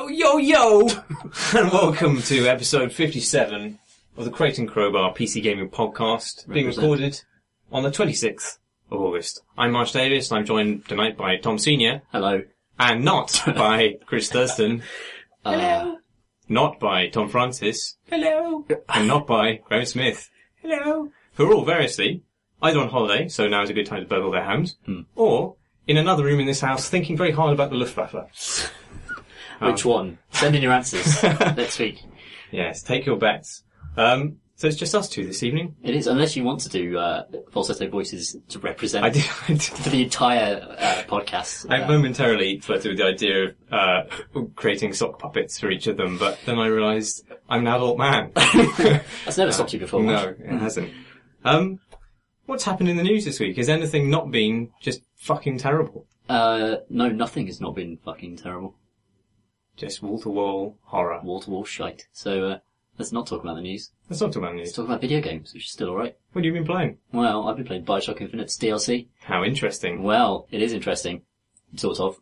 Yo! And welcome to episode 57 of the Crate and Crowbar PC Gaming Podcast, being recorded on the 26th of August. I'm Marsh Davis, and I'm joined tonight by Tom Senior. Hello. And not by Chris Thurston. Hello. Not by Tom Francis. Hello. And not by Graham Smith. Hello. Who are all variously either on holiday, so now is a good time to burgle their hounds, or in another room in this house thinking very hard about the Luftwaffe. Which one? Send in your answers next week. Yes, take your bets. So it's just us two this evening. It is, unless you want to do falsetto voices to represent I did. for the entire podcast. I momentarily flirted with the idea of creating sock puppets for each of them, but then I realised I'm an adult man. That's never stopped you before. No, it hasn't. What's happened in the news this week? Has anything not been just fucking terrible? No, nothing has not been fucking terrible. Just wall-to-wall horror. Wall-to-wall shite. So, let's not talk about the news. Let's not talk about the news. Let's talk about video games, which is still alright. What have you been playing? Well, I've been playing Bioshock Infinite DLC. How interesting. Well, it is interesting. Sort of.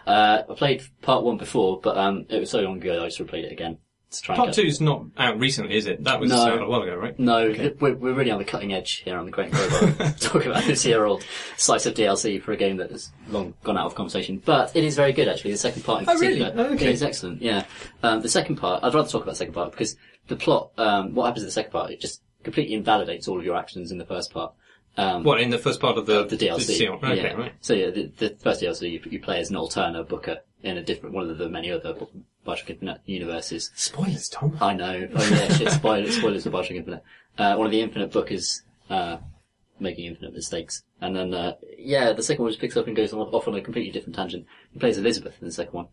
I played part 1 before, but it was so long ago I just replayed it again. Part 2's not out recently, is it? That was out a while ago, right? No, okay. We're really on the cutting edge here on the Crate and Crowbar. Talking about this year-old slice of DLC for a game that has long gone out of conversation. But it is very good, actually. The second part in particular. Really? Okay. It is excellent, yeah. The second part, I'd rather talk about the second part because the plot, what happens in the second part, it just completely invalidates all of your actions in the first part. What, in the first part of the DLC? Okay, yeah. Right. So yeah, the first DLC you play as an alterna Booker in a different, one of the many other Bioshock Infinite universes. Spoilers, Tom. I know. Oh yeah, shit, spoilers for Bioshock Infinite. One of the Infinite Bookers, making infinite mistakes. And then, the second one just picks up and goes off on a completely different tangent. He plays Elizabeth in the second one.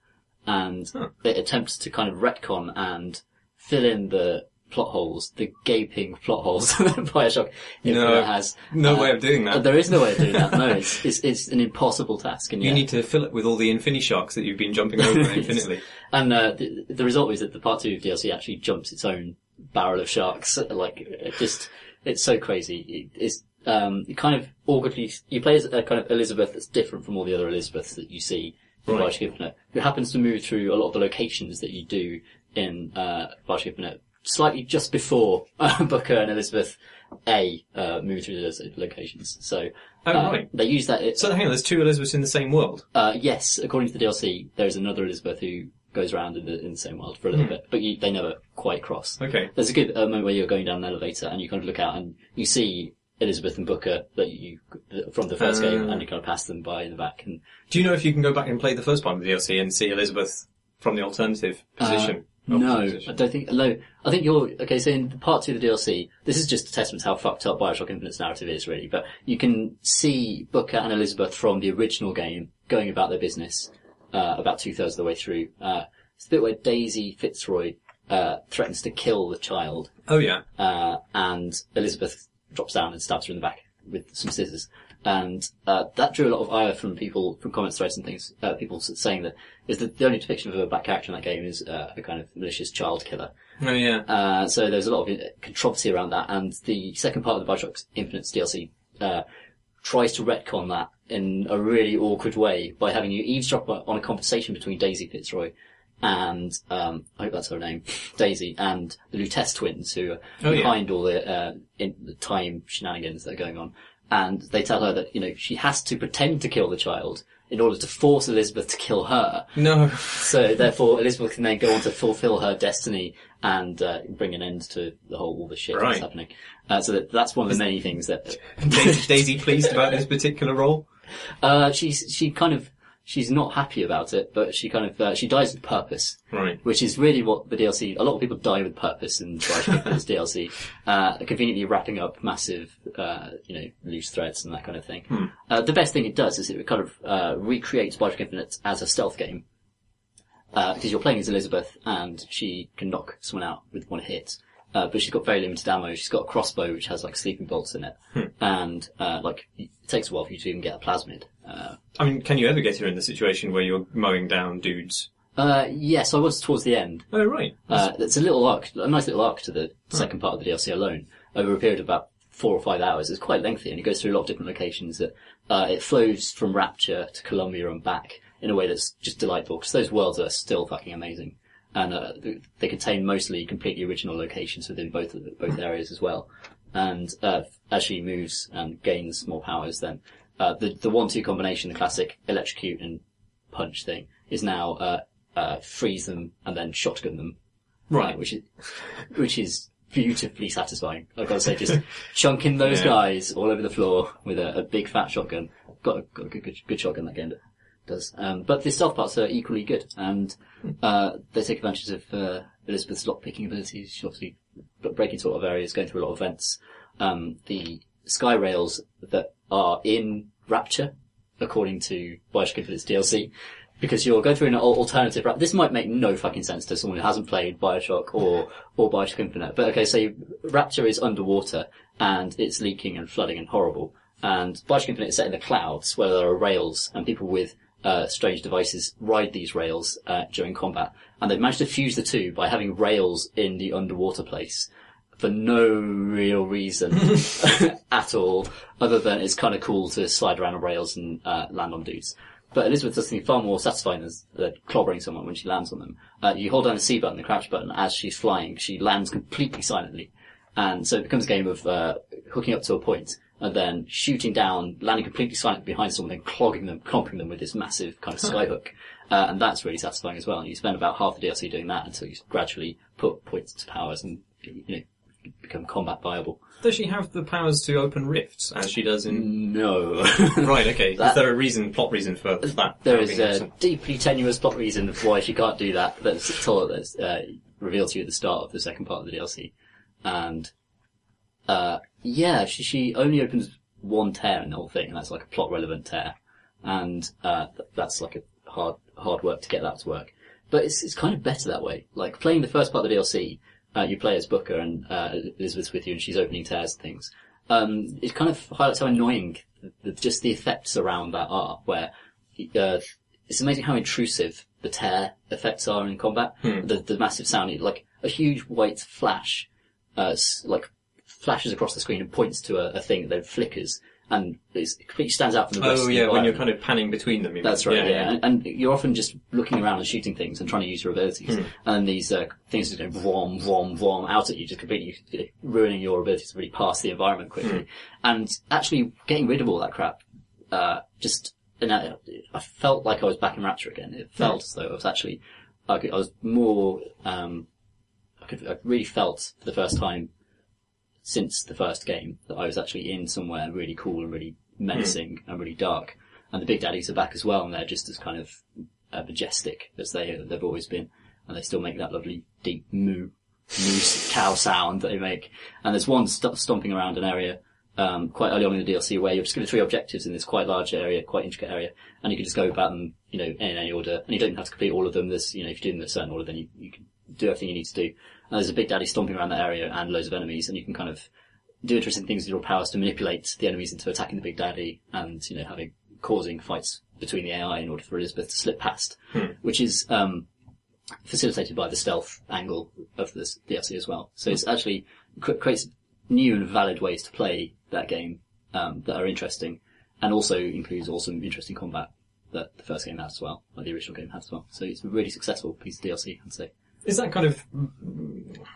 And it attempts to kind of retcon and fill in the plot holes, the gaping plot holes that Bioshock Infinite has. No way of doing that. There is no way of doing that. No, it's an impossible task. And you need to fill it with all the Infini Sharks that you've been jumping over infinitely. And the result is that the part 2 of DLC actually jumps its own barrel of sharks. Like, it's so crazy. It's kind of awkwardly, you play as a kind of Elizabeth that's different from all the other Elizabeths that you see in Bioshock Infinite, who happens to move through a lot of the locations that you do in Bioshock Infinite, slightly just before Booker and Elizabeth move through those locations. So they use that. So hang on, there's two Elizabeths in the same world? Yes, according to the DLC, there's another Elizabeth who goes around in the same world for a little bit, but they never quite cross. Okay. There's a good moment where you're going down an elevator and you kind of look out and you see Elizabeth and Booker that you from the first game, and you kind of pass them by in the back. And do you know if you can go back and play the first part of the DLC and see Elizabeth from the alternative position? No, I don't think. No, I think you're okay. So in part 2 of the DLC, this is just a testament to how fucked up Bioshock Infinite's narrative is, really. But you can see Booker and Elizabeth from the original game going about their business about 2/3 of the way through. It's the bit where Daisy Fitzroy threatens to kill the child. Oh yeah. And Elizabeth drops down and stabs her in the back with some scissors. And that drew a lot of ire from people, from comments threads and things, people saying that the only depiction of a black character in that game is a kind of malicious child killer. Oh yeah. So there's a lot of controversy around that, and the second part of the Bioshock Infinite DLC tries to retcon that in a really awkward way by having you eavesdrop on a conversation between Daisy Fitzroy and I hope that's her name, Daisy, and the Lutece twins, who are behind all the time shenanigans that are going on. And they tell her that, she has to pretend to kill the child in order to force Elizabeth to kill her. No. So therefore Elizabeth can then go on to fulfill her destiny and bring an end to all the shit that's happening. So that's one of the many things that Daisy pleased about this particular role? She's not happy about it, but she she dies with purpose. Right. Which is really what the DLC, a lot of people die with purpose in Bioshock Infinite's DLC. Conveniently wrapping up massive, loose threads and that kind of thing. The best thing it does is it kind of, recreates Bioshock Infinite as a stealth game. Because you're playing as Elizabeth and she can knock someone out with one hit. But she's got very limited ammo. She's got a crossbow which has sleeping bolts in it. And, it takes a while for you to even get a plasmid. Can you ever get her in the situation where you're mowing down dudes? Yes, I was towards the end. Oh, right. It's a nice little arc to the second part of the DLC alone. Over a period of about 4 or 5 hours. It's quite lengthy and it goes through a lot of different locations. It flows from Rapture to Columbia and back in a way that's just delightful, because those worlds are still fucking amazing. And they contain mostly completely original locations within both areas as well. And as she moves and gains more powers, then the 1-2 combination, the classic electrocute and punch thing, is now freeze them and then shotgun them. Right. Which is beautifully satisfying. I've got to say, just chunking those guys all over the floor with a big fat shotgun. Got a good shotgun that game does. But the stealth parts are equally good, and they take advantage of Elizabeth's lock-picking abilities. She obviously breaking into a lot of areas, going through a lot of vents. The sky rails that are in Rapture, according to Bioshock Infinite DLC, because you're going through an alternative route. This might make no fucking sense to someone who hasn't played Bioshock or Bioshock Infinite. But okay, so Rapture is underwater, and it's leaking and flooding and horrible. And Bioshock Infinite is set in the clouds, where there are rails, and people with strange devices ride these rails during combat. And they've managed to fuse the two by having rails in the underwater place for no real reason at all, other than it's kind of cool to slide around on rails and land on dudes. But Elizabeth does something far more satisfying than clobbering someone when she lands on them. You hold down the C button, the crouch button, as she's flying, she lands completely silently. And so it becomes a game of hooking up to a point and then shooting down, landing completely silently behind someone, then clomping them with this massive kind of skyhook. And that's really satisfying as well. And you spend about half the DLC doing that until you gradually put points to powers and, become combat viable. Does she have the powers to open rifts, as she does in... No. Right, okay. Is there a plot reason for that? There is a deeply tenuous plot reason for why she can't do that. That's revealed to you at the start of the second part of the DLC. And, she only opens one tear in the whole thing, and that's like a plot relevant tear. And, that's like a hard work to get that to work. But it's kind of better that way. Like, playing the first part of the DLC, you play as Booker and Elizabeth's with you and she's opening tears and things. It kind of highlights how annoying just the effects around that are, where it's amazing how intrusive the tear effects are in combat. The massive sound, like a huge white flash, flashes across the screen and points to a thing that then flickers. And it completely stands out from the rest of the environment. When you're kind of panning between them. That's right, yeah. And you're often just looking around and shooting things and trying to use your abilities. And these things just go vom, vom, vom out at you, just completely ruining your ability to really pass the environment quickly. And actually getting rid of all that crap, I felt like I was back in Rapture again. It felt as though I was actually, I was more, I really felt for the first time since the first game that I was actually in somewhere really cool and really menacing and really dark. And the Big Daddies are back as well, and they're just as kind of majestic as they've always been. And they still make that lovely deep moose cow sound that they make. And there's one stomping around an area quite early on in the DLC where you're just given 3 objectives in this quite large area, quite intricate area, and you can just go about them, in any order, and you don't have to complete all of them. There's, if you do them in a certain order, then you can do everything you need to do. And there's a Big Daddy stomping around that area and loads of enemies, and you can kind of do interesting things with your powers to manipulate the enemies into attacking the Big Daddy and, causing fights between the AI in order for Elizabeth to slip past, which is, facilitated by the stealth angle of this DLC as well. So it's actually creates new and valid ways to play that game, that are interesting, and also includes awesome, interesting combat that the first game had as well, like the original game had as well. So it's a really successful piece of DLC, I'd say. Is that kind of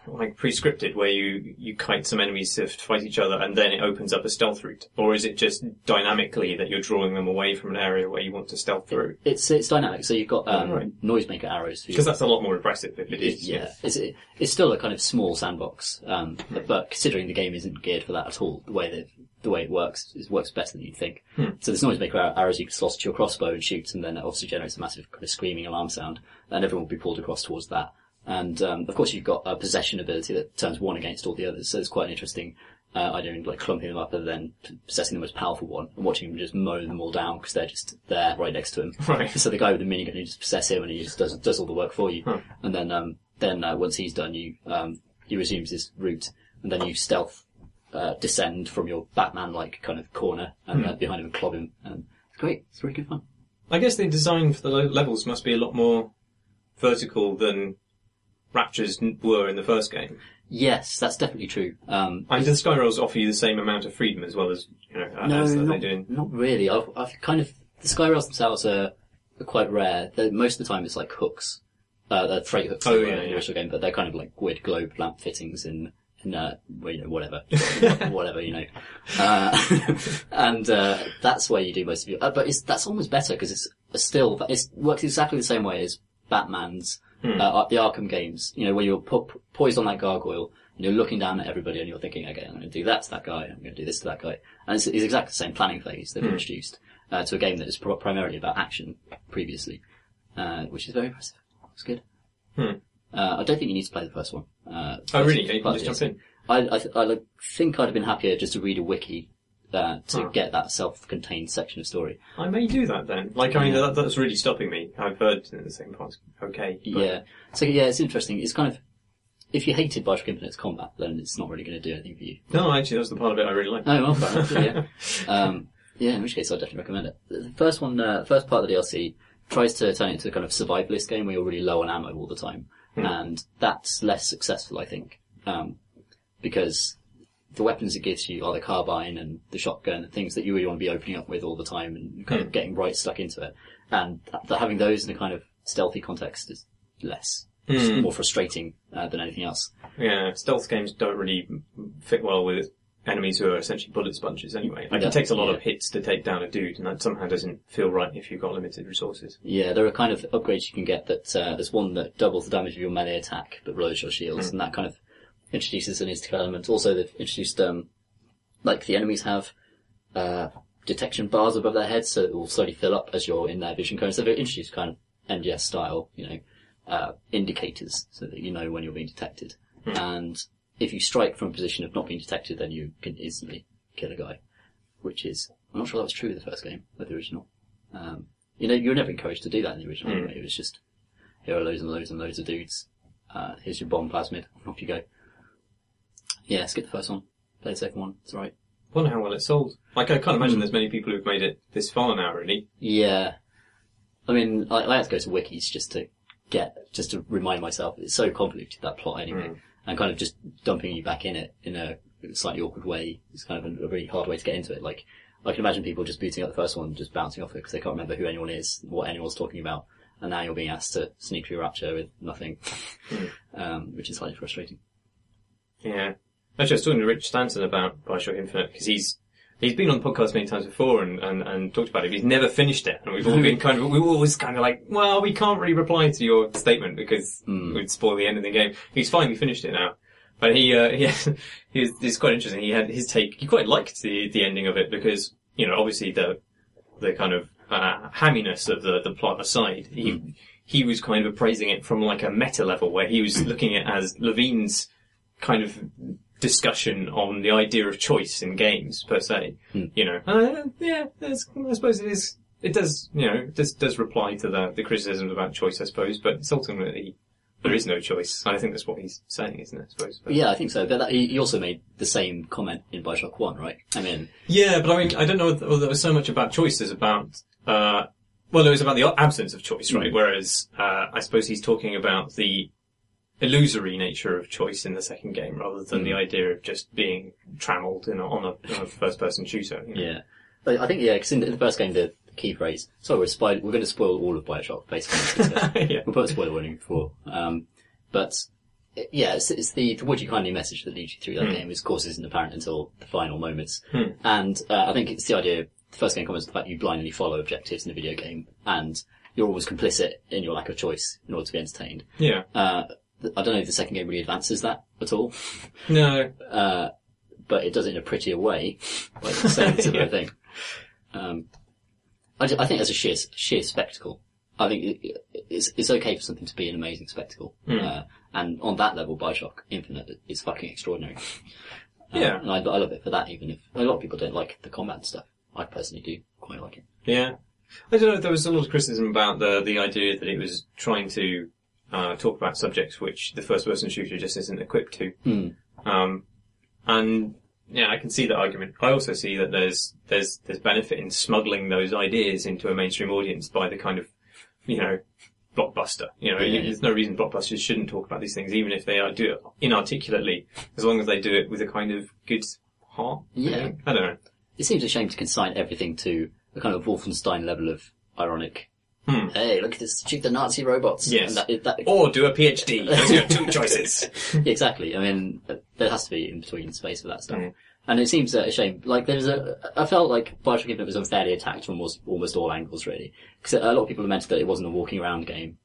like pre-scripted, where you kite some enemies to fight each other and then it opens up a stealth route? Or is it just dynamically that you're drawing them away from an area where you want to stealth through? It's dynamic, so you've got noisemaker arrows. Because that's a lot more impressive if it is. Yeah, it's still a kind of small sandbox, but considering the game isn't geared for that at all, the way it works better than you'd think. So there's noisemaker arrows you can slot to your crossbow and shoot, and then it obviously generates a massive kind of screaming alarm sound, and everyone will be pulled across towards that. And, of course you've got a possession ability that turns one against all the others, so it's quite an interesting, idea in clumping them up and then possessing the most powerful one and watching him just mow them all down because they're just there right next to him. Right. So the guy with the minigun, you just possess him and he just does all the work for you. And then once he's done, he resumes his route, and then you stealth, descend from your Batman-like kind of corner and behind him and clob him. And it's great. It's really good fun. I guess the design for the levels must be a lot more vertical than Raptures were in the first game. Yes, that's definitely true. And do the Skyrails offer you the same amount of freedom as well as, as they do? Not really. I've kind of, the Skyrails themselves are quite rare. Most of the time it's like hooks. They're freight hooks in the original game, but they're kind of like weird globe lamp fittings in whatever, whatever, and that's where you do most of your. But that's almost better because it works exactly the same way as Batman's the Arkham games. When you're poised on that gargoyle and you're looking down at everybody and you're thinking, okay, I'm going to do that to that guy, I'm going to do this to that guy, and it's exactly the same planning phase they've introduced to a game that is primarily about action previously, which is very impressive. It's good. I don't think you need to play the first one. Oh, really? You can just jump in? I think I'd have been happier just to read a wiki to get that self-contained section of story. I may do that then. That's really stopping me. I've heard the second part's okay. But... Yeah. So, yeah, it's interesting. It's kind of... If you hated Bioshock Infinite's combat, then it's not really going to do anything for you. No, actually, that's the part of it I really like. Oh, well, fair enough, yeah. Yeah, in which case I'd definitely recommend it. The first one, first part of the DLC tries to turn it into a kind of survivalist game where you're really low on ammo all the time. And that's less successful, I think, because the weapons it gives you are the carbine and the shotgun and things that you really want to be opening up with all the time and kind of getting right stuck into it. And having those in a kind of stealthy context is less, more frustrating than anything else. Yeah, stealth games don't really fit well with enemies who are essentially bullet sponges anyway. It takes a lot of hits to take down a dude, and that somehow doesn't feel right if you've got limited resources. Yeah, there are kind of upgrades you can get that, there's one that doubles the damage of your melee attack, but lowers your shields, and that kind of introduces an mystical element. Also, they've introduced, the enemies have, detection bars above their heads, so it will slowly fill up as you're in their vision cone. So they've introduced kind of MGS style, indicators, so that you know when you're being detected. And if you strike from a position of not being detected, then you can instantly kill a guy, which is, I'm not sure that was true with the first game, with the original. You were never encouraged to do that in the original anyway. It was just, here are loads and loads and loads of dudes. Here's your bomb plasmid. Off you go. Yeah, skip the first one. Play the second one. It's alright. I wonder how well it sold. I can't imagine there's many people who've made it this far now, really. Yeah. I mean, I had to go to wikis just to remind myself. It's so convoluted, that plot anyway. And kind of just dumping you back in it in a slightly awkward way is kind of a really hard way to get into it. Like, I can imagine people just booting up the first one, just bouncing off it because they can't remember who anyone is, what anyone's talking about, and now you're being asked to sneak through Rapture with nothing, which is slightly frustrating. Yeah. Actually, I was talking to Rich Stanton about Bioshock Infinite because he's been on the podcast many times before and talked about it, but he's never finished it. And we've always kind of like, well, we can't really reply to your statement because it would spoil the end of the game. He's finally finished it now. But it's quite interesting. He had his take. He quite liked the ending of it because, obviously the kind of, hamminess of the plot aside, he was kind of appraising it from like a meta level where he was looking at it as Levine's kind of discussion on the idea of choice in games per se. I suppose it is. It does, does reply to the criticisms about choice, I suppose. But it's ultimately there is no choice. I think that's what he's saying, isn't it? I suppose. But. Yeah, I think so. But he also made the same comment in Bioshock 1, right? I mean, yeah, but I don't know whether there was so much about choice as about. It was about the absence of choice, right? Whereas I suppose he's talking about the illusory nature of choice in the second game rather than the idea of just being trammeled on a first-person shooter. Yeah. But I think, because in the first game, the key phrase, we're going to spoil all of Bioshock, basically. Yeah. We'll put a spoiler warning before. It's the would you kindly message that leads you through that game, which of course isn't apparent until the final moments. And I think it's the idea, the first game comments on the fact you blindly follow objectives in a video game, and you're always complicit in your lack of choice in order to be entertained. Yeah. I don't know if the second game really advances that at all. No. But it does it in a prettier way, like the same similar thing. I think as a sheer spectacle, I think it's okay for something to be an amazing spectacle. And on that level, Bioshock Infinite is fucking extraordinary. Yeah. And I love it for that, even if a lot of people don't like the combat stuff. I personally do quite like it. Yeah. I don't know, there was a lot of criticism about the idea that it was trying to talk about subjects which the first-person shooter just isn't equipped to. And yeah, I can see that argument. I also see that there's benefit in smuggling those ideas into a mainstream audience by the kind of, blockbuster. There's no reason blockbusters shouldn't talk about these things, even if they do it inarticulately, as long as they do it with a kind of good heart. Yeah. I don't know. It seems a shame to consign everything to a kind of Wolfenstein level of ironic Hey, look at this, shoot the Nazi robots. Yes. And Or do a PhD. Those are your two choices. Exactly. I mean, there has to be in between space for that stuff. And it seems a shame. Like, I felt like Bioshock Infinite was unfairly attacked from almost all angles, really. Because a lot of people lamented that it wasn't a walking around game,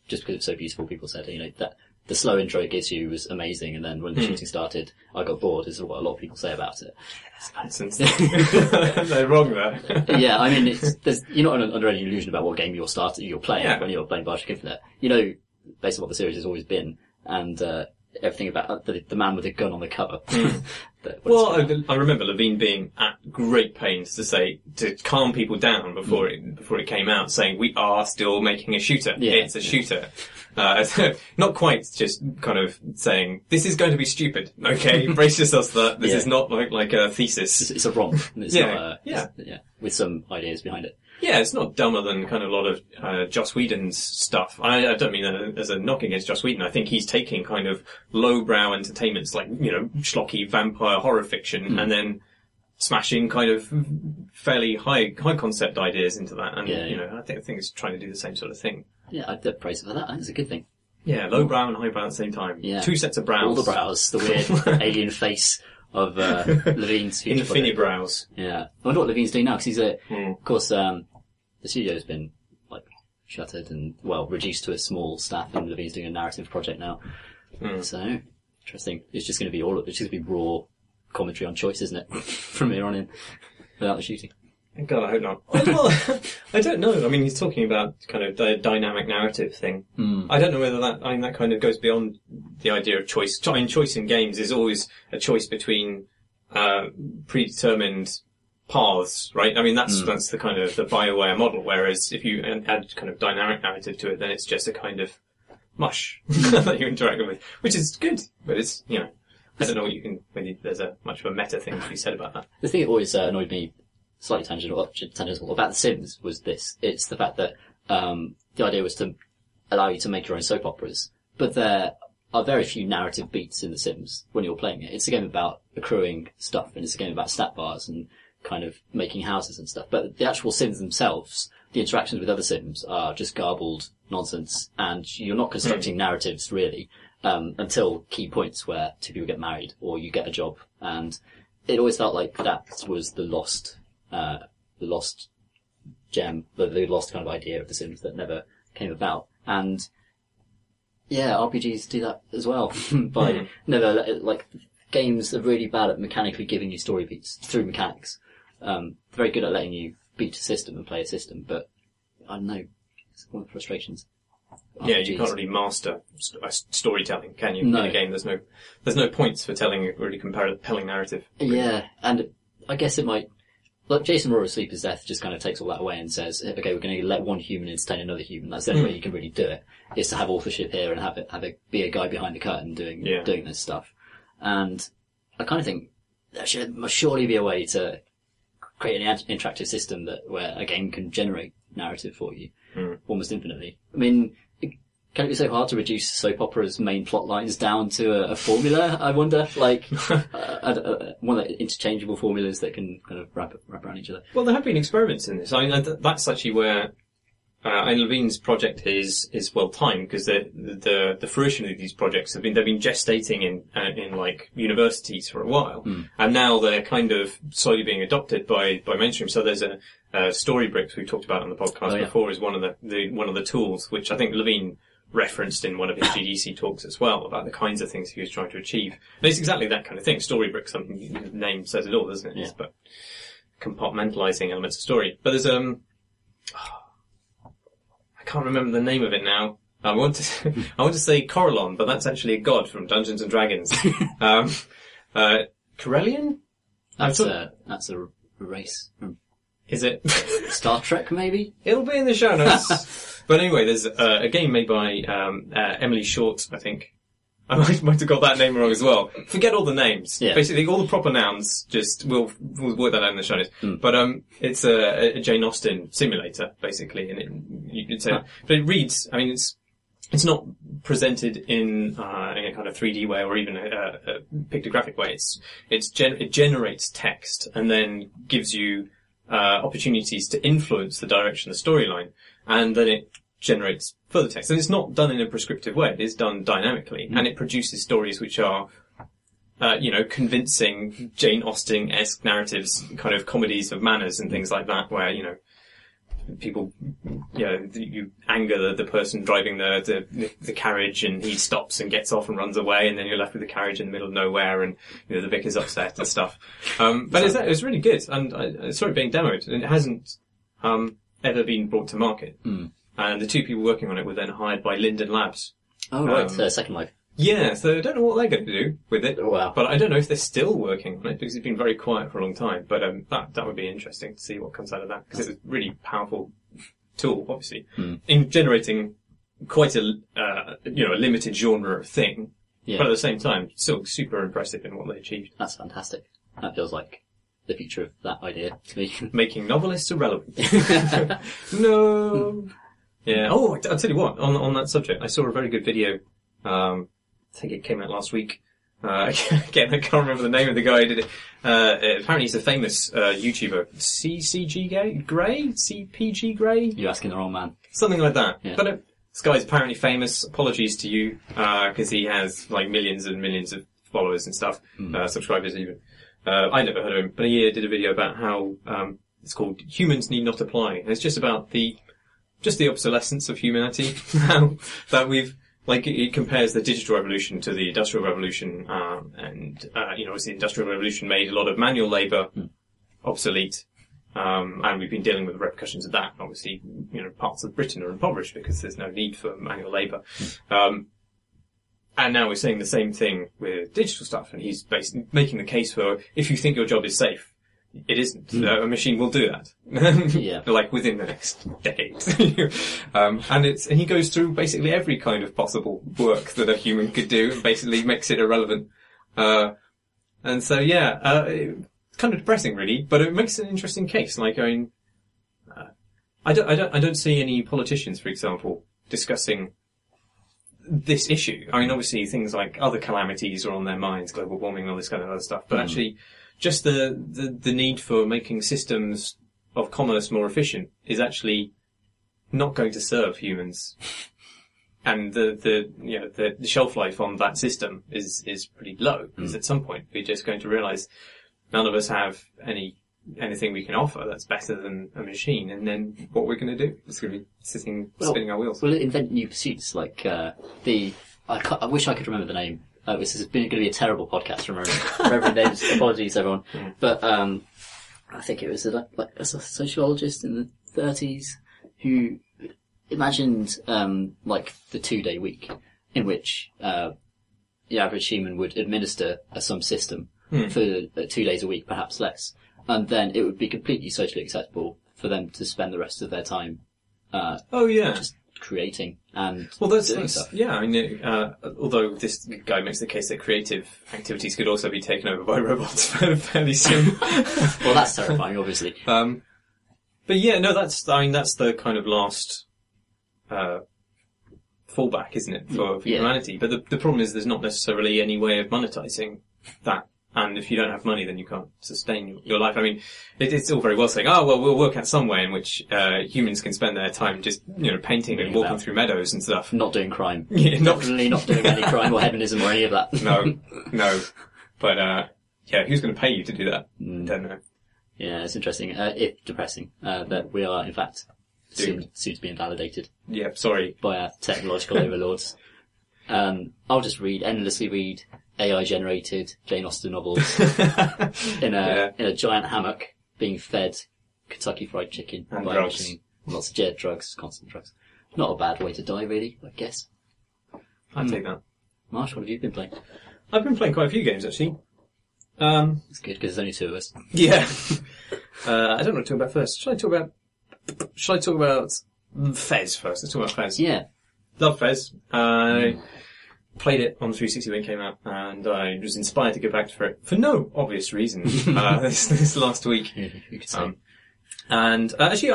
just because it's so beautiful, people said, that the slow intro it gives you was amazing, and then when the shooting started, I got bored, is what a lot of people say about it. Nonsense. They're wrong there. Yeah, I mean, you're not under any illusion about what game you're playing when you're playing Bioshock Infinite. You know, based on what the series has always been, and, everything about the man with a gun on the cover. I remember Levine being at great pains to calm people down before it came out, saying we are still making a shooter. Yeah, it's a shooter. Not quite just kind of saying this is going to be stupid. Okay, brace yourselves for that. This is not like a thesis. It's a romp. It's not with some ideas behind it. Yeah, it's not dumber than kind of a lot of Joss Whedon's stuff. I don't mean that as a knock against Joss Whedon. I think he's taking kind of lowbrow entertainments like, schlocky vampire horror fiction and then smashing kind of fairly high concept ideas into that. And, I think it's trying to do the same sort of thing. Yeah, I'd praise it for that. I think it's a good thing. Yeah, lowbrow and highbrow at the same time. Yeah. Two sets of brows. All the brows. The weird alien face of Levine's future Infinity brows. Yeah. I wonder what Levine's doing now, because he's of course, the studio's been, shuttered and, reduced to a small staff, and Levine's doing a narrative project now. So, interesting. It's just going to be raw commentary on choice, isn't it? From here on in, without the shooting. God, I hope not. Well, I don't know. I mean, he's talking about kind of the dynamic narrative thing. I don't know whether that kind of goes beyond the idea of choice. I mean, choice in games is always a choice between, predetermined paths, right? I mean, that's the kind of the BioWare model, whether if you add kind of dynamic narrative to it, then it's just a kind of mush that you interact with, which is good, but it's, I don't know whether there's much of a meta thing to be said about that. The thing that always annoyed me, slightly tangential about The Sims, was this. It's the fact that, the idea was to allow you to make your own soap operas, but there are very few narrative beats in The Sims when you're playing it. It's a game about accruing stuff, and it's a game about stat bars and kind of making houses and stuff. But the actual Sims themselves, the interactions with other Sims are just garbled nonsense, and you're not constructing narratives really, until key points where two people get married or you get a job. And it always felt like that was the lost gem, the lost kind of idea of The Sims that never came about. And yeah, RPGs do that as well by never, games are really bad at mechanically giving you story beats through mechanics. Very good at letting you beat a system and play a system, but I don't know, it's one of the frustrations. Yeah, you can't really master storytelling, can you? No. In a game, there's no points for telling a really compelling narrative. Yeah, and I guess it might, Jason Rohrer Sleep is Death just kind of takes all that away and says, okay, we're going to let one human entertain another human. That's the only way you can really do it, is to have authorship here and have it be a guy behind the curtain doing this stuff. And I kind of think there must surely be a way to create an interactive system where a game can generate narrative for you almost infinitely. I mean, can it be so hard to reduce soap opera's main plot lines down to a formula, I wonder? One of the interchangeable formulas that can kind of wrap around each other. Well, there have been experiments in this. I mean, that's actually where Levine's project is well timed, because the fruition of these projects they've been gestating in universities for a while, and now they're kind of slowly being adopted by mainstream. So there's a Storybricks we've talked about on the podcast before is one of the tools, which I think Levine referenced in one of his GDC talks as well, about the kinds of things he was trying to achieve. And it's exactly that kind of thing. Storybricks, the name says it all, doesn't it? Yeah. It's about compartmentalizing elements of story. But there's I can't remember the name of it now. I want to say Corellon, but that's actually a god from Dungeons and Dragons. Corellian? That's a race. Is it? Star Trek, maybe? It'll be in the show notes. But anyway, there's a game made by Emily Short, I think. I might have got that name wrong as well. Forget all the names. Yeah. Basically, all the proper nouns, we'll work that out in the show notes. But it's a Jane Austen simulator, basically, and but it reads, I mean, it's not presented in a kind of 3D way or even a pictographic way. It generates text and then gives you opportunities to influence the direction of the storyline, and then it generates further text. And it's not done in a prescriptive way. It is done dynamically, and it produces stories which are, convincing Jane Austen-esque narratives, kind of comedies of manners and things like that, where, people, you anger the person driving the carriage, and he stops and gets off and runs away, and then you're left with the carriage in the middle of nowhere, and the vicar's upset and stuff. But it's really good, and I saw it being demoed, and it hasn't ever been brought to market. And the two people working on it were then hired by Linden Labs. Oh right, Second Life. Yeah, so I don't know what they're going to do with it. Oh, wow. But I don't know if they're still working on it, because it's been very quiet for a long time. But that would be interesting to see what comes out of that, because it's a really powerful tool, obviously, in generating quite a limited genre of thing. Yeah. But at the same time, still super impressive in what they achieved. That's fantastic. That feels like the future of that idea to me. Making novelists irrelevant. No. Yeah. Oh, I'll tell you what. On that subject, I saw a very good video. I think it came out last week. Again, I can't remember the name of the guy who did it. Apparently he's a famous YouTuber. CCG Gray? CPG Gray? You're asking the wrong man. Something like that. Yeah. But this guy's apparently famous. Apologies to you, because he has like millions and millions of followers and stuff. Subscribers even. I never heard of him, but he did a video about how it's called "Humans Need Not Apply." And it's just about the obsolescence of humanity. How that we've it compares the digital revolution to the industrial revolution, and obviously the industrial revolution made a lot of manual labour obsolete, and we've been dealing with the repercussions of that. Obviously, parts of Britain are impoverished because there's no need for manual labour. And now we're saying the same thing with digital stuff, and he's basically making the case for, if you think your job is safe, it isn't. A machine will do that. Yeah. Like within the next decade. And he goes through basically every kind of possible work that a human could do and basically makes it irrelevant. And so it's kind of depressing really, but it makes an interesting case. Like, I don't see any politicians, for example, discussing this issue. I mean, obviously things like other calamities are on their minds, global warming, all this kind of other stuff, but actually just the need for making systems of commerce more efficient is actually not going to serve humans. And the shelf life on that system is pretty low, because at some point we're just going to realize none of us have anything we can offer that's better than a machine, and then what we're going to do? It's going to be spinning our wheels. We'll invent new pursuits, like I wish I could remember the name. This is going to be a terrible podcast remembering names. Apologies, everyone. But I think it was a sociologist in the 30s who imagined the 2-day week, in which the average human would administer some system for 2 days a week, perhaps less. And then it would be completely socially acceptable for them to spend the rest of their time just creating and doing stuff. Yeah, I mean, although this guy makes the case that creative activities could also be taken over by robots fairly soon. Well, that's terrifying, obviously. But yeah, no, that's the kind of last fallback, isn't it, for humanity? But the problem is there's not necessarily any way of monetizing that. And if you don't have money, then you can't sustain your life. I mean, it's all very well saying, we'll work out some way in which humans can spend their time just, painting and walking through meadows and stuff. Not doing crime. Yeah, definitely not doing any crime or hedonism or any of that. No. But, who's going to pay you to do that? I don't know. Yeah, it's interesting, if depressing, that we are, in fact, soon to be invalidated. Yeah, sorry. By our technological overlords. I'll just endlessly read AI-generated Jane Austen novels in a giant hammock, being fed Kentucky Fried Chicken and by drugs. A machine. Lots of drugs, constant drugs. Not a bad way to die, really, I guess. I'd take that. Marsh, what have you been playing? I've been playing quite a few games, actually. It's good, because there's only two of us. Yeah. I don't know what to talk about first. Shall I talk about Fez first? Let's talk about Fez. Yeah. Love Fez. I played it on 360 when it came out, and I was inspired to go back for it for no obvious reason this last week. You could say. And actually,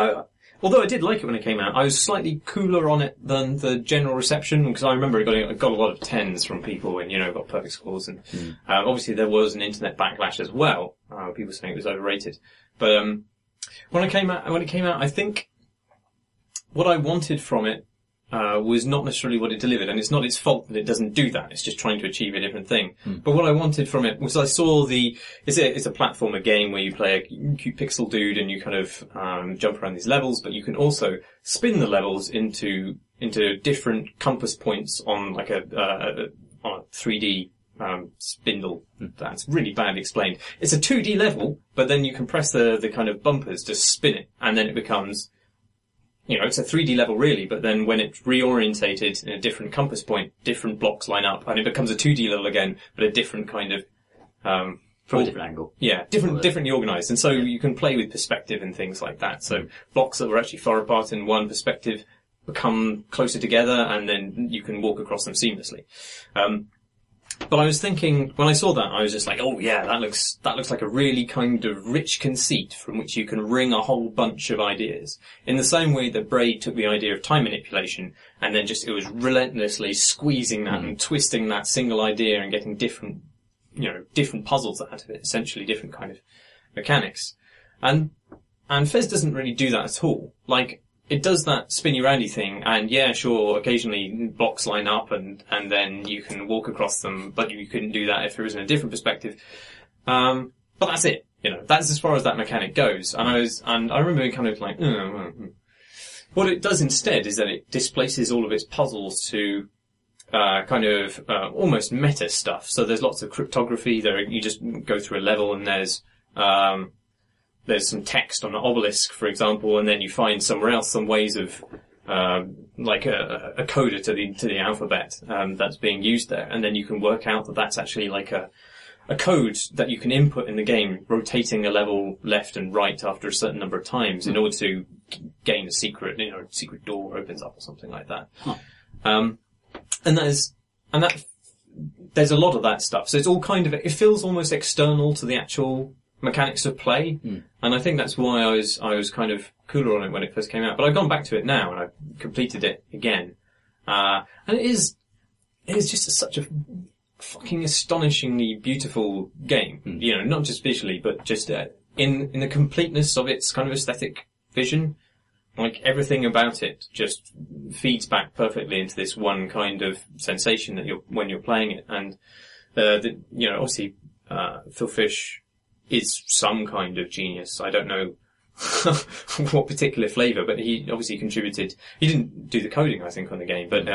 although I did like it when it came out, I was slightly cooler on it than the general reception, because I remember I got a lot of 10s from people and, got perfect scores. And obviously there was an internet backlash as well, people saying it was overrated. But When it came out, I think what I wanted from it was not necessarily what it delivered, and it's not its fault that it doesn't do that. It's just trying to achieve a different thing. But what I wanted from it was I saw it's a platformer game where you play a cute pixel dude and you kind of jump around these levels, but you can also spin the levels into different compass points on like on a 3D spindle. That's really badly explained. It's a 2D level, but then you can press the kind of bumpers to spin it, and then it becomes, it's a 3D level really, but then when it's reorientated in a different compass point, different blocks line up, and it becomes a 2D level again, but a different kind of, from a different angle. Yeah, differently organised. And so you can play with perspective and things like that. So blocks that were actually far apart in one perspective become closer together, and then you can walk across them seamlessly. But I was thinking, when I saw that, I was just like, oh yeah, that looks like a really kind of rich conceit from which you can wring a whole bunch of ideas. In the same way that Braid took the idea of time manipulation, and then it was relentlessly squeezing that and twisting that single idea and getting different puzzles out of it, essentially different kind of mechanics. And Fez doesn't really do that at all. Like, it does that spinny-roundy thing, and yeah, sure, occasionally blocks line up, and then you can walk across them, but you couldn't do that if it was in a different perspective. But that's it. That's as far as that mechanic goes. And I remember being kind of like, What it does instead is that it displaces all of its puzzles to almost meta stuff. So there's lots of cryptography. You just go through a level, and there's some text on an obelisk, for example, and then you find somewhere else some ways of, like a coder to the alphabet, that's being used there. And then you can work out that that's actually like a code that you can input in the game, rotating a level left and right after a certain number of times in order to gain a secret, secret door opens up or something like that. There's a lot of that stuff. So it's all it feels almost external to the actual mechanics of play, and I think that's why I was kind of cooler on it when it first came out. But I've gone back to it now and I've completed it again, and it is just such a fucking astonishingly beautiful game. Not just visually, but just in the completeness of its kind of aesthetic vision. Like, everything about it just feeds back perfectly into this one kind of sensation that when you're playing it. And obviously Phil Fish is some kind of genius. I don't know what particular flavour, but he obviously contributed. He didn't do the coding, I think, on the game, but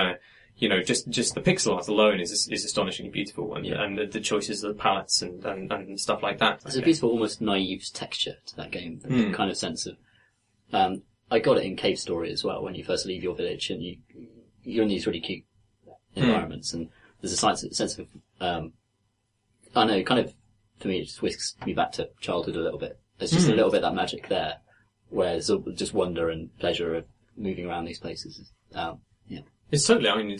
just the pixel art alone is astonishingly beautiful, and the choices of the palettes and stuff like that. There's a beautiful, almost naive texture to that game, the kind of sense of. I got it in Cave Story as well. When you first leave your village and you're in these really cute environments, and there's a sense of I know, kind of. For me, it just whisks me back to childhood a little bit. There's just a little bit of that magic there, where there's just wonder and pleasure of moving around these places. It's totally,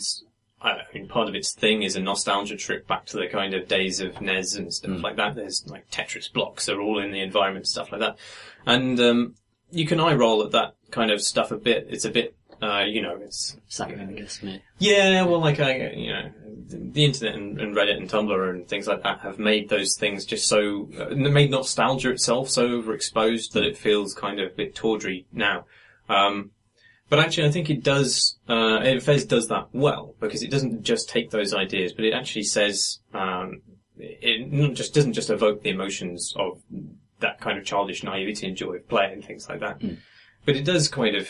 part of its thing is a nostalgia trip back to the kind of days of NES and stuff like that. There's like Tetris blocks are all in the environment, stuff like that. And, you can eye roll at that kind of stuff a bit. It's a bit, it's saccharine, I guess, for me. Yeah, well, the internet and Reddit and Tumblr and things like that have made those things just so, made nostalgia itself so overexposed that it feels kind of a bit tawdry now. But actually I think it does, Fez does that well, because it doesn't just take those ideas, but it actually says, it doesn't just evoke the emotions of that kind of childish naivety and joy of play and things like that. But it does kind of,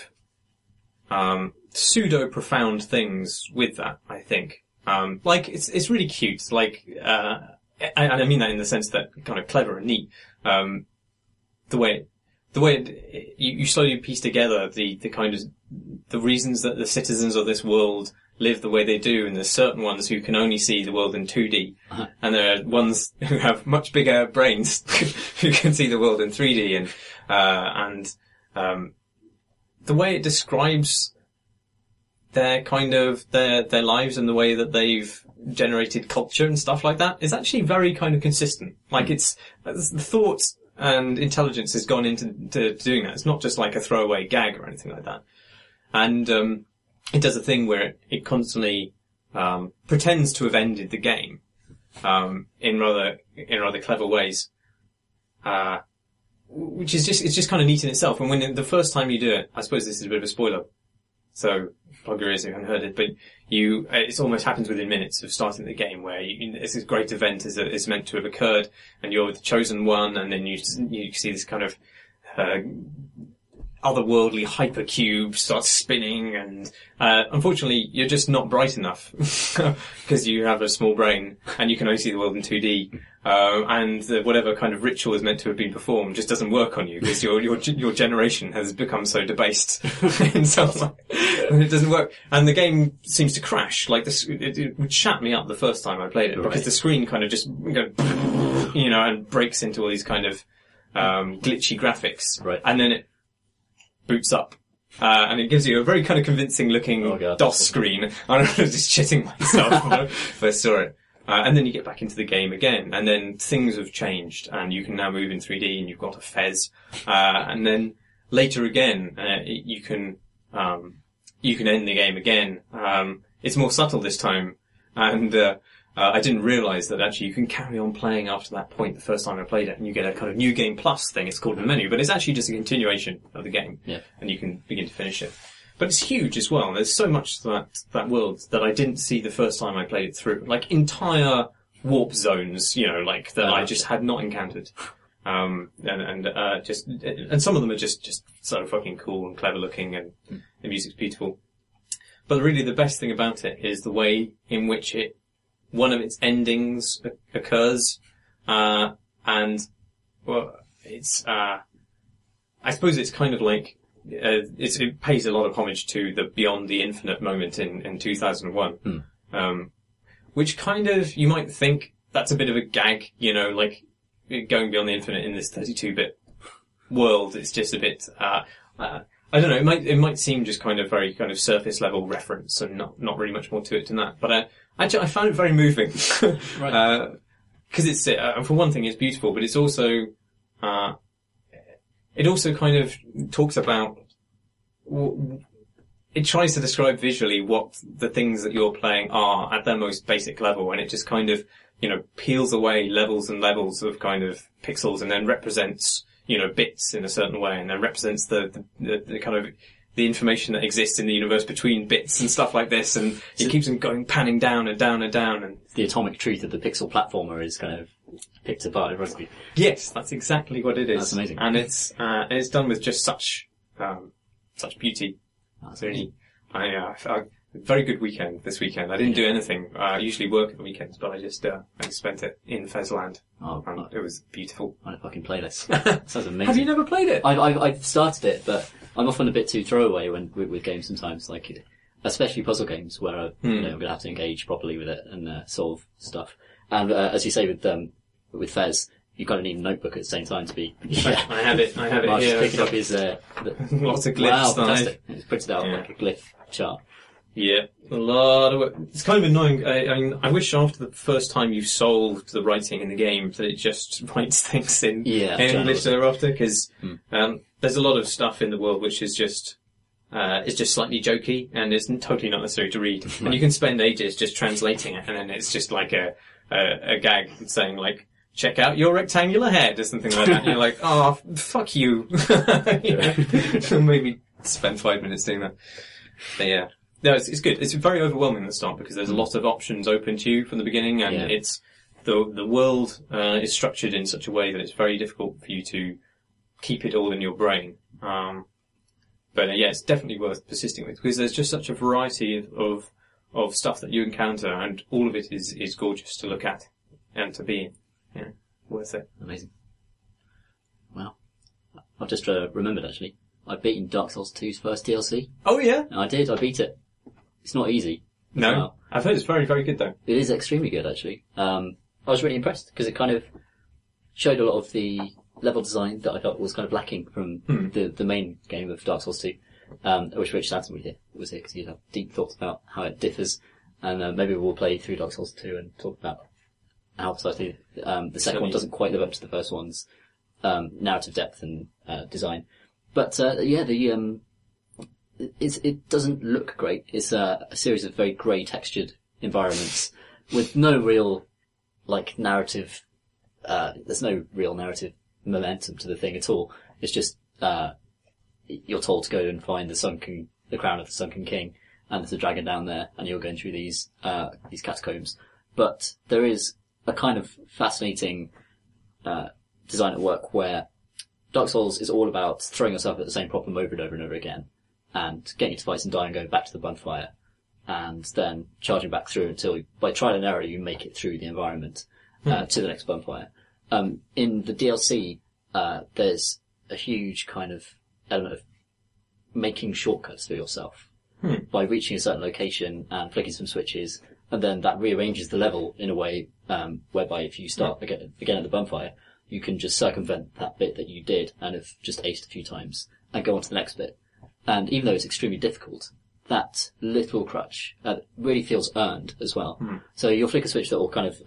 pseudo-profound things with that, I think. It's really cute. And I mean that in the sense that kind of clever and neat. The way you slowly piece together the kind of, the reasons that the citizens of this world live the way they do, and there's certain ones who can only see the world in 2D, and there are ones who have much bigger brains who can see the world in 3D, and the way it describes their kind of their lives and the way that they've generated culture and stuff like that is actually very kind of consistent. Like, it's the thought and intelligence has gone into doing that. It's not just like a throwaway gag or anything like that. And it does a thing where it constantly pretends to have ended the game in rather clever ways. which is just, it's just kind of neat in itself. And when the first time you do it, I suppose this is a bit of a spoiler, so plug your ears if you haven't heard it, but it almost happens within minutes of starting the game, where it's this great event is meant to have occurred, and you're the chosen one, and then you see this kind of, otherworldly hypercube starts spinning, and unfortunately you're just not bright enough because you have a small brain and you can only see the world in 2D, and whatever kind of ritual is meant to have been performed just doesn't work on you because your generation has become so debased in some way. It doesn't work, and the game seems to crash. Like it would shut me up the first time I played it, because the screen kind of just and breaks into all these kind of glitchy graphics, and then it boots up, and it gives you a very kind of convincing looking DOS screen. I was just shitting myself when I first saw it. And then you get back into the game again, and then things have changed, and you can now move in 3D, and you've got a fez. And then later again, you can end the game again. It's more subtle this time, and I didn't realise that actually you can carry on playing after that point the first time I played it, and you get a kind of New Game Plus thing, it's called in the menu, but it's actually just a continuation of the game, and you can begin to finish it. But it's huge as well, and there's so much to that world that I didn't see the first time I played it through. Like entire warp zones, that I just had not encountered. And some of them are just so fucking cool and clever looking, and the music's beautiful. But really the best thing about it is the way in which one of its endings occurs, and it's I suppose it's kind of like it pays a lot of homage to the Beyond the Infinite moment in 2001, which kind of, you might think that's a bit of a gag, like going beyond the infinite in this 32-bit world. It's just a bit I don't know, it might seem just kind of very kind of surface level reference and not really much more to it than that, but actually, I found it very moving. Right. Because it's, for one thing, it's beautiful, but it's also, it also kind of talks about, it tries to describe visually what the things that you're playing are at their most basic level, and it just kind of, peels away levels and levels of kind of pixels, and then represents, bits in a certain way, and then represents the kind of, the information that exists in the universe between bits and stuff like this, and it keeps them panning down and down and down. And the atomic truth of the pixel platformer is kind of picked apart. Yes, that's exactly what it is. That's amazing. And it's done with just such beauty. That's really, I very good weekend this weekend. I didn't do anything. I usually work at the weekends, but I just spent it in Fezland. And it was beautiful. I fucking play this. Sounds amazing. Have you never played it? I've started it, but I'm often a bit too throwaway with games sometimes, like especially puzzle games where I'm going to have to engage properly with it and solve stuff. And as you say with Fez, you kind of need a notebook at the same time to be. Yeah. I have it. Marsh here. Picking up his lots of glyphs. Wow, fantastic! It's printed out like a glyph chart. Yeah, a lot of work. It's kind of annoying. I mean, I wish after the first time you've solved the writing in the game that it just writes things in English thereafter, because there's a lot of stuff in the world which is just slightly jokey and is totally not necessary to read. And you can spend ages just translating it, and then it's just like a gag saying like, check out your rectangular head or something like that. And you're like, oh, fuck you. Maybe spend 5 minutes doing that. But yeah. No, it's good. It's very overwhelming at the start because there's a lot of options open to you from the beginning, and it's the world is structured in such a way that it's very difficult for you to keep it all in your brain. But it's definitely worth persisting with because there's just such a variety of stuff that you encounter, and all of it is gorgeous to look at and to be in. Yeah, worth it. Amazing. Wow. I've just remembered actually. I've beaten Dark Souls 2's first DLC. Oh yeah? I did. I beat it. It's not easy. No. I've heard it's very, very good though. It is extremely good actually. I was really impressed because it kind of showed a lot of the level design that I felt was kind of lacking from the main game of Dark Souls 2. I wish Rich Stanton was here because he'd have deep thoughts about how it differs. And maybe we'll play through Dark Souls 2 and talk about how precisely the second one doesn't quite live up to the first one's narrative depth and design. But it doesn't look great. It's a series of very grey textured environments with no real narrative. There's no real narrative momentum to the thing at all. It's just, you're told to go and find the crown of the sunken king, and there's a dragon down there, and you're going through these catacombs. But there is a kind of fascinating, design at work where Dark Souls is all about throwing yourself at the same problem over and over and over again, and getting into fights and dying, going back to the bonfire, and then charging back through until, by trial and error, you make it through the environment, to the next bonfire. In the DLC, there's a huge kind of element of making shortcuts for yourself by reaching a certain location and flicking some switches, and then that rearranges the level in a way whereby if you start again at the bonfire, you can just circumvent that bit that you did and have just aced a few times and go on to the next bit. And even though it's extremely difficult, that little crutch really feels earned as well. So you'll flick a switch that will kind of,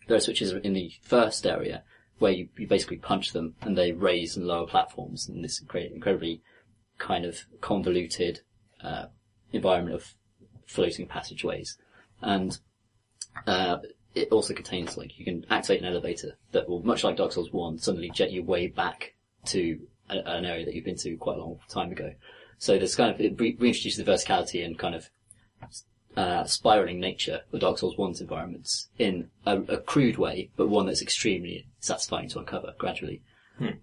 there are switches in the first area where you basically punch them and they raise and lower platforms in this incredibly kind of convoluted environment of floating passageways. And it also contains, like, you can activate an elevator that will, much like Dark Souls 1, suddenly jet you way back to an area that you've been to quite a long time ago. So there's kind of, it reintroduces the verticality and kind of spiraling nature of Dark Souls 1's environments in a crude way, but one that's extremely satisfying to uncover gradually.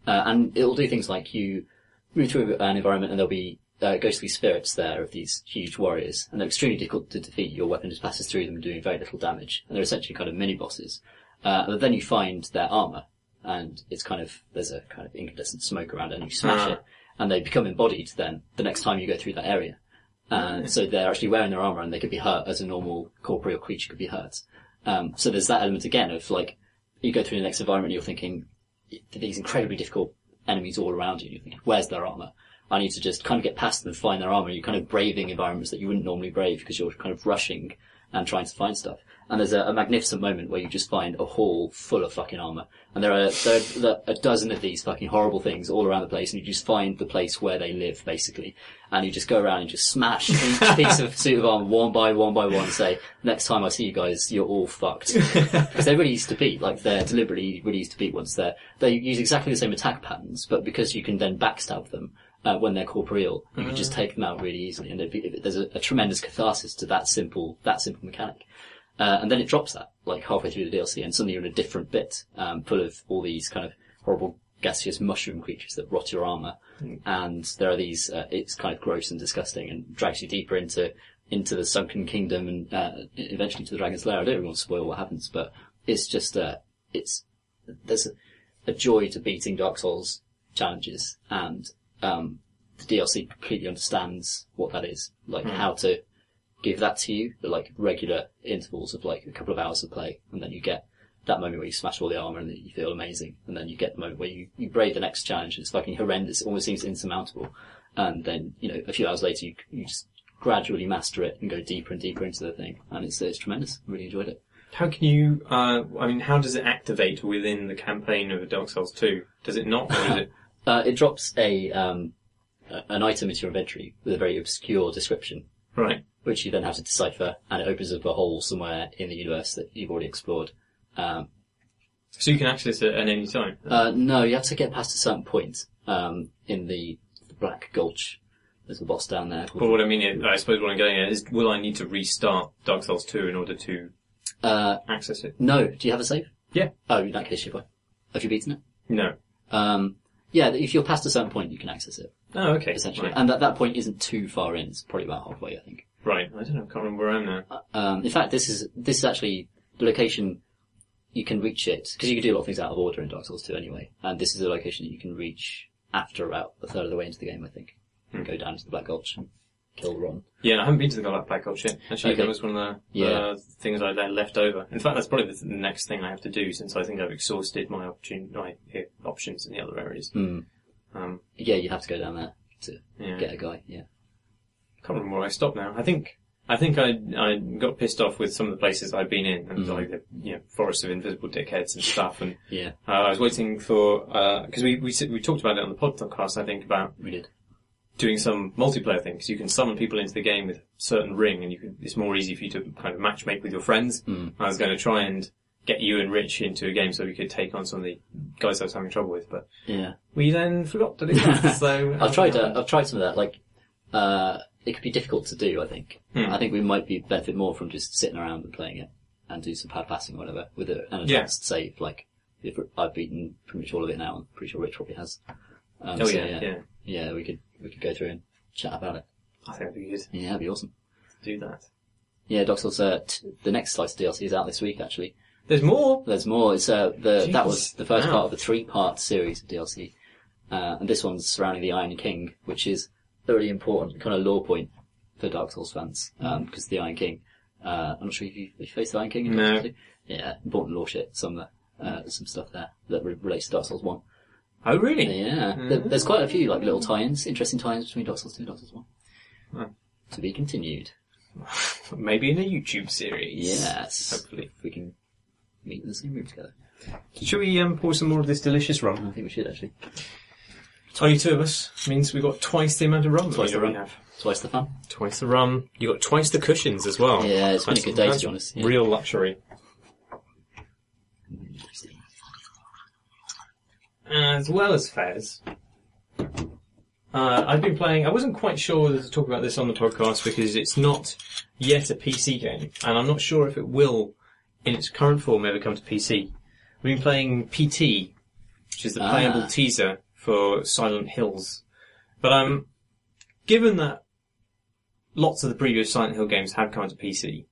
And it'll do things like you move through an environment and there'll be ghostly spirits there of these huge warriors, and they're extremely difficult to defeat. Your weapon just passes through them doing very little damage, and they're essentially kind of mini-bosses. But then you find their armour, and it's kind of, there's a kind of incandescent smoke around it, and you smash it, and they become embodied then, the next time you go through that area. So they're actually wearing their armour, and they could be hurt as a normal corporeal creature could be hurt. So there's that element again of, like, you go through the next environment and you're thinking, these incredibly difficult enemies all around you, and you're thinking, where's their armour? I need to just kind of get past them and find their armour. You're kind of braving environments that you wouldn't normally brave because you're kind of rushing and trying to find stuff. And there's a magnificent moment where you just find a hall full of fucking armour. And there are a dozen of these fucking horrible things all around the place, and you just find the place where they live, basically. And you just go around and just smash each piece of suit of armour one by one and say, next time I see you guys, you're all fucked. Because they're really easy to beat. Like, they're deliberately really easy to beat once they use exactly the same attack patterns, but because you can then backstab them, when they're corporeal, you can just take them out really easily, and there's a tremendous catharsis to that simple mechanic. And then it drops that, like, halfway through the DLC, and suddenly you're in a different bit, full of all these kind of horrible gaseous mushroom creatures that rot your armour. And there are these, it's kind of gross and disgusting and drags you deeper into the sunken kingdom and, eventually to the dragon's lair. I don't really want to spoil what happens, but it's just, there's a joy to beating Dark Souls challenges, and, the DLC completely understands what that is, like how to give that to you at, like, regular intervals of, like, a couple of hours of play, and then you get that moment where you smash all the armour and you feel amazing, and then you get the moment where you brave the next challenge, and it's fucking horrendous, it almost seems insurmountable, and then, you know, a few hours later you just gradually master it and go deeper and deeper into the thing, and it's tremendous. I really enjoyed it. How can you, how does it activate within the campaign of Dark Souls 2? Does it not, or is it? It drops an item into your inventory with a very obscure description. Right. Which you then have to decipher, and it opens up a hole somewhere in the universe that you've already explored. So you can access it at any time? No, you have to get past a certain point, in the Black Gulch. There's a boss down there. But what I mean, I suppose what I'm getting at is, will I need to restart Dark Souls 2 in order to access it? No. Do you have a save? Yeah. Oh, in that case, have you beaten it? No. Yeah, if you're past a certain point, you can access it. Oh, okay. Essentially. Right. And that point isn't too far in. It's probably about halfway, I think. Right. I don't know. I can't remember where I am now. In fact, this is actually the location you can reach it, because you can do a lot of things out of order in Dark Souls 2 anyway. And this is a location that you can reach after about a third of the way into the game, I think. And go down to the Black Gulch and kill Ron. Yeah, I haven't been to the Black Gulch yet. Actually, Okay. that was one of the things I left over. In fact, that's probably the next thing I have to do, since I think I've exhausted my options in the other areas. Yeah, you have to go down there to get a guy, yeah. I can't remember where I stopped now. I think I got pissed off with some of the places I'd been in, and like the forest of invisible dickheads and stuff, and I was waiting for because we talked about it on the podcast, I think, about we did doing some multiplayer things. You can summon people into the game with a certain ring, and it's more easy for you to kind of matchmake with your friends. I was going to try and get you and Rich into a game so we could take on some of the guys I was having trouble with, but Yeah. we then forgot to do that. So I've tried some of that. Like, it could be difficult to do, I think. I think we might benefit more from just sitting around and playing it and do some pad passing or whatever with an advanced save. Like, if I've beaten pretty much all of it now, I'm pretty sure Rich probably has. Yeah, we could go through and chat about it. I think that'd be good. Yeah, that'd be awesome. Do that. Yeah, Dark Souls, the next slice of DLC is out this week, actually. There's more? There's more. It's, that was the first part of a 3-part series of DLC. And this one's surrounding the Iron King, which is a really important kind of lore point for Dark Souls fans. Because the Iron King, I'm not sure if you faced the Iron King in Dark Souls 2. Yeah, important lore shit, some stuff there that relates to Dark Souls 1. Oh, really? Yeah. There's quite a few, like, little tie-ins, interesting tie-ins between Dark Souls 2 and Dark Souls 1. Oh. To be continued. Maybe in a YouTube series. Yes. Hopefully. If we can meet in the same room together. Should we pour some more of this delicious rum? I think we should, actually. Only 2 of us means we've got twice the amount of rum Twice the rum. we have. Twice the fun. Twice the rum. You got twice the cushions as well. Yeah, it's been a good day, to be honest. Yeah. Real luxury. As well as Fez, I've been playing. I wasn't quite sure whether to talk about this on the podcast because it's not yet a PC game, and I'm not sure if it will, in its current form, ever come to PC. I've been playing PT, which is the playable teaser for Silent Hills. But given that lots of the previous Silent Hill games have come to PC,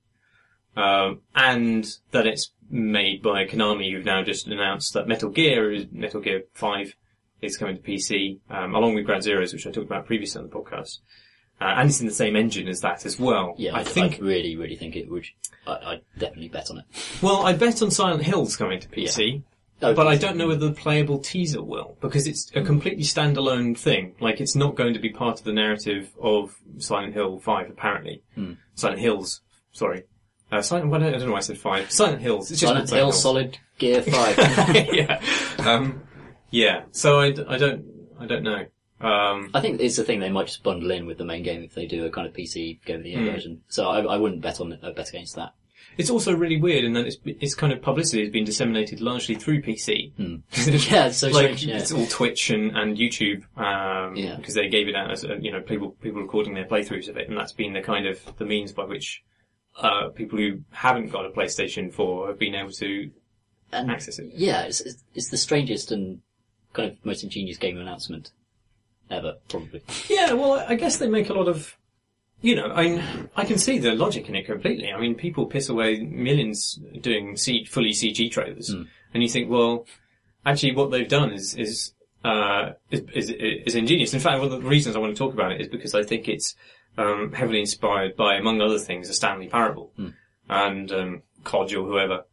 and that it's made by Konami, who've now just announced that Metal Gear 5 is coming to PC, along with Ground Zeroes, which I talked about previously on the podcast. And it's in the same engine as that as well. Yeah, I really, really think it would. I'd definitely bet on it. Well, I bet on Silent Hills coming to PC. Yeah. But PC. I don't know whether the playable teaser will, because it's a completely standalone thing. Like, it's not going to be part of the narrative of Silent Hill 5, apparently. Silent Hills, sorry. I don't know why I said 5. Silent Hills. It's just Silent Hill, Solid Gear 5. Yeah. Yeah. So I don't know. I think it's the thing they might just bundle in with the main game if they do a kind of PC Game of the Year version. So I wouldn't bet against that. It's also really weird in that its kind of publicity has been disseminated largely through PC. Yeah, it's so like, strange. Yeah. It's all Twitch and YouTube, because they gave it out as, people recording their playthroughs of it, and that's been the means by which people who haven't got a PlayStation 4 have been able to access it. Yeah, it's the strangest and kind of most ingenious game announcement ever, probably. Yeah, well, I guess they make a lot of, I can see the logic in it completely. I mean, people piss away millions doing fully CG trailers, and you think, well, actually, what they've done is ingenious. In fact, one of the reasons I want to talk about it is because I think it's heavily inspired by, among other things, a Stanley Parable, and Codge or whoever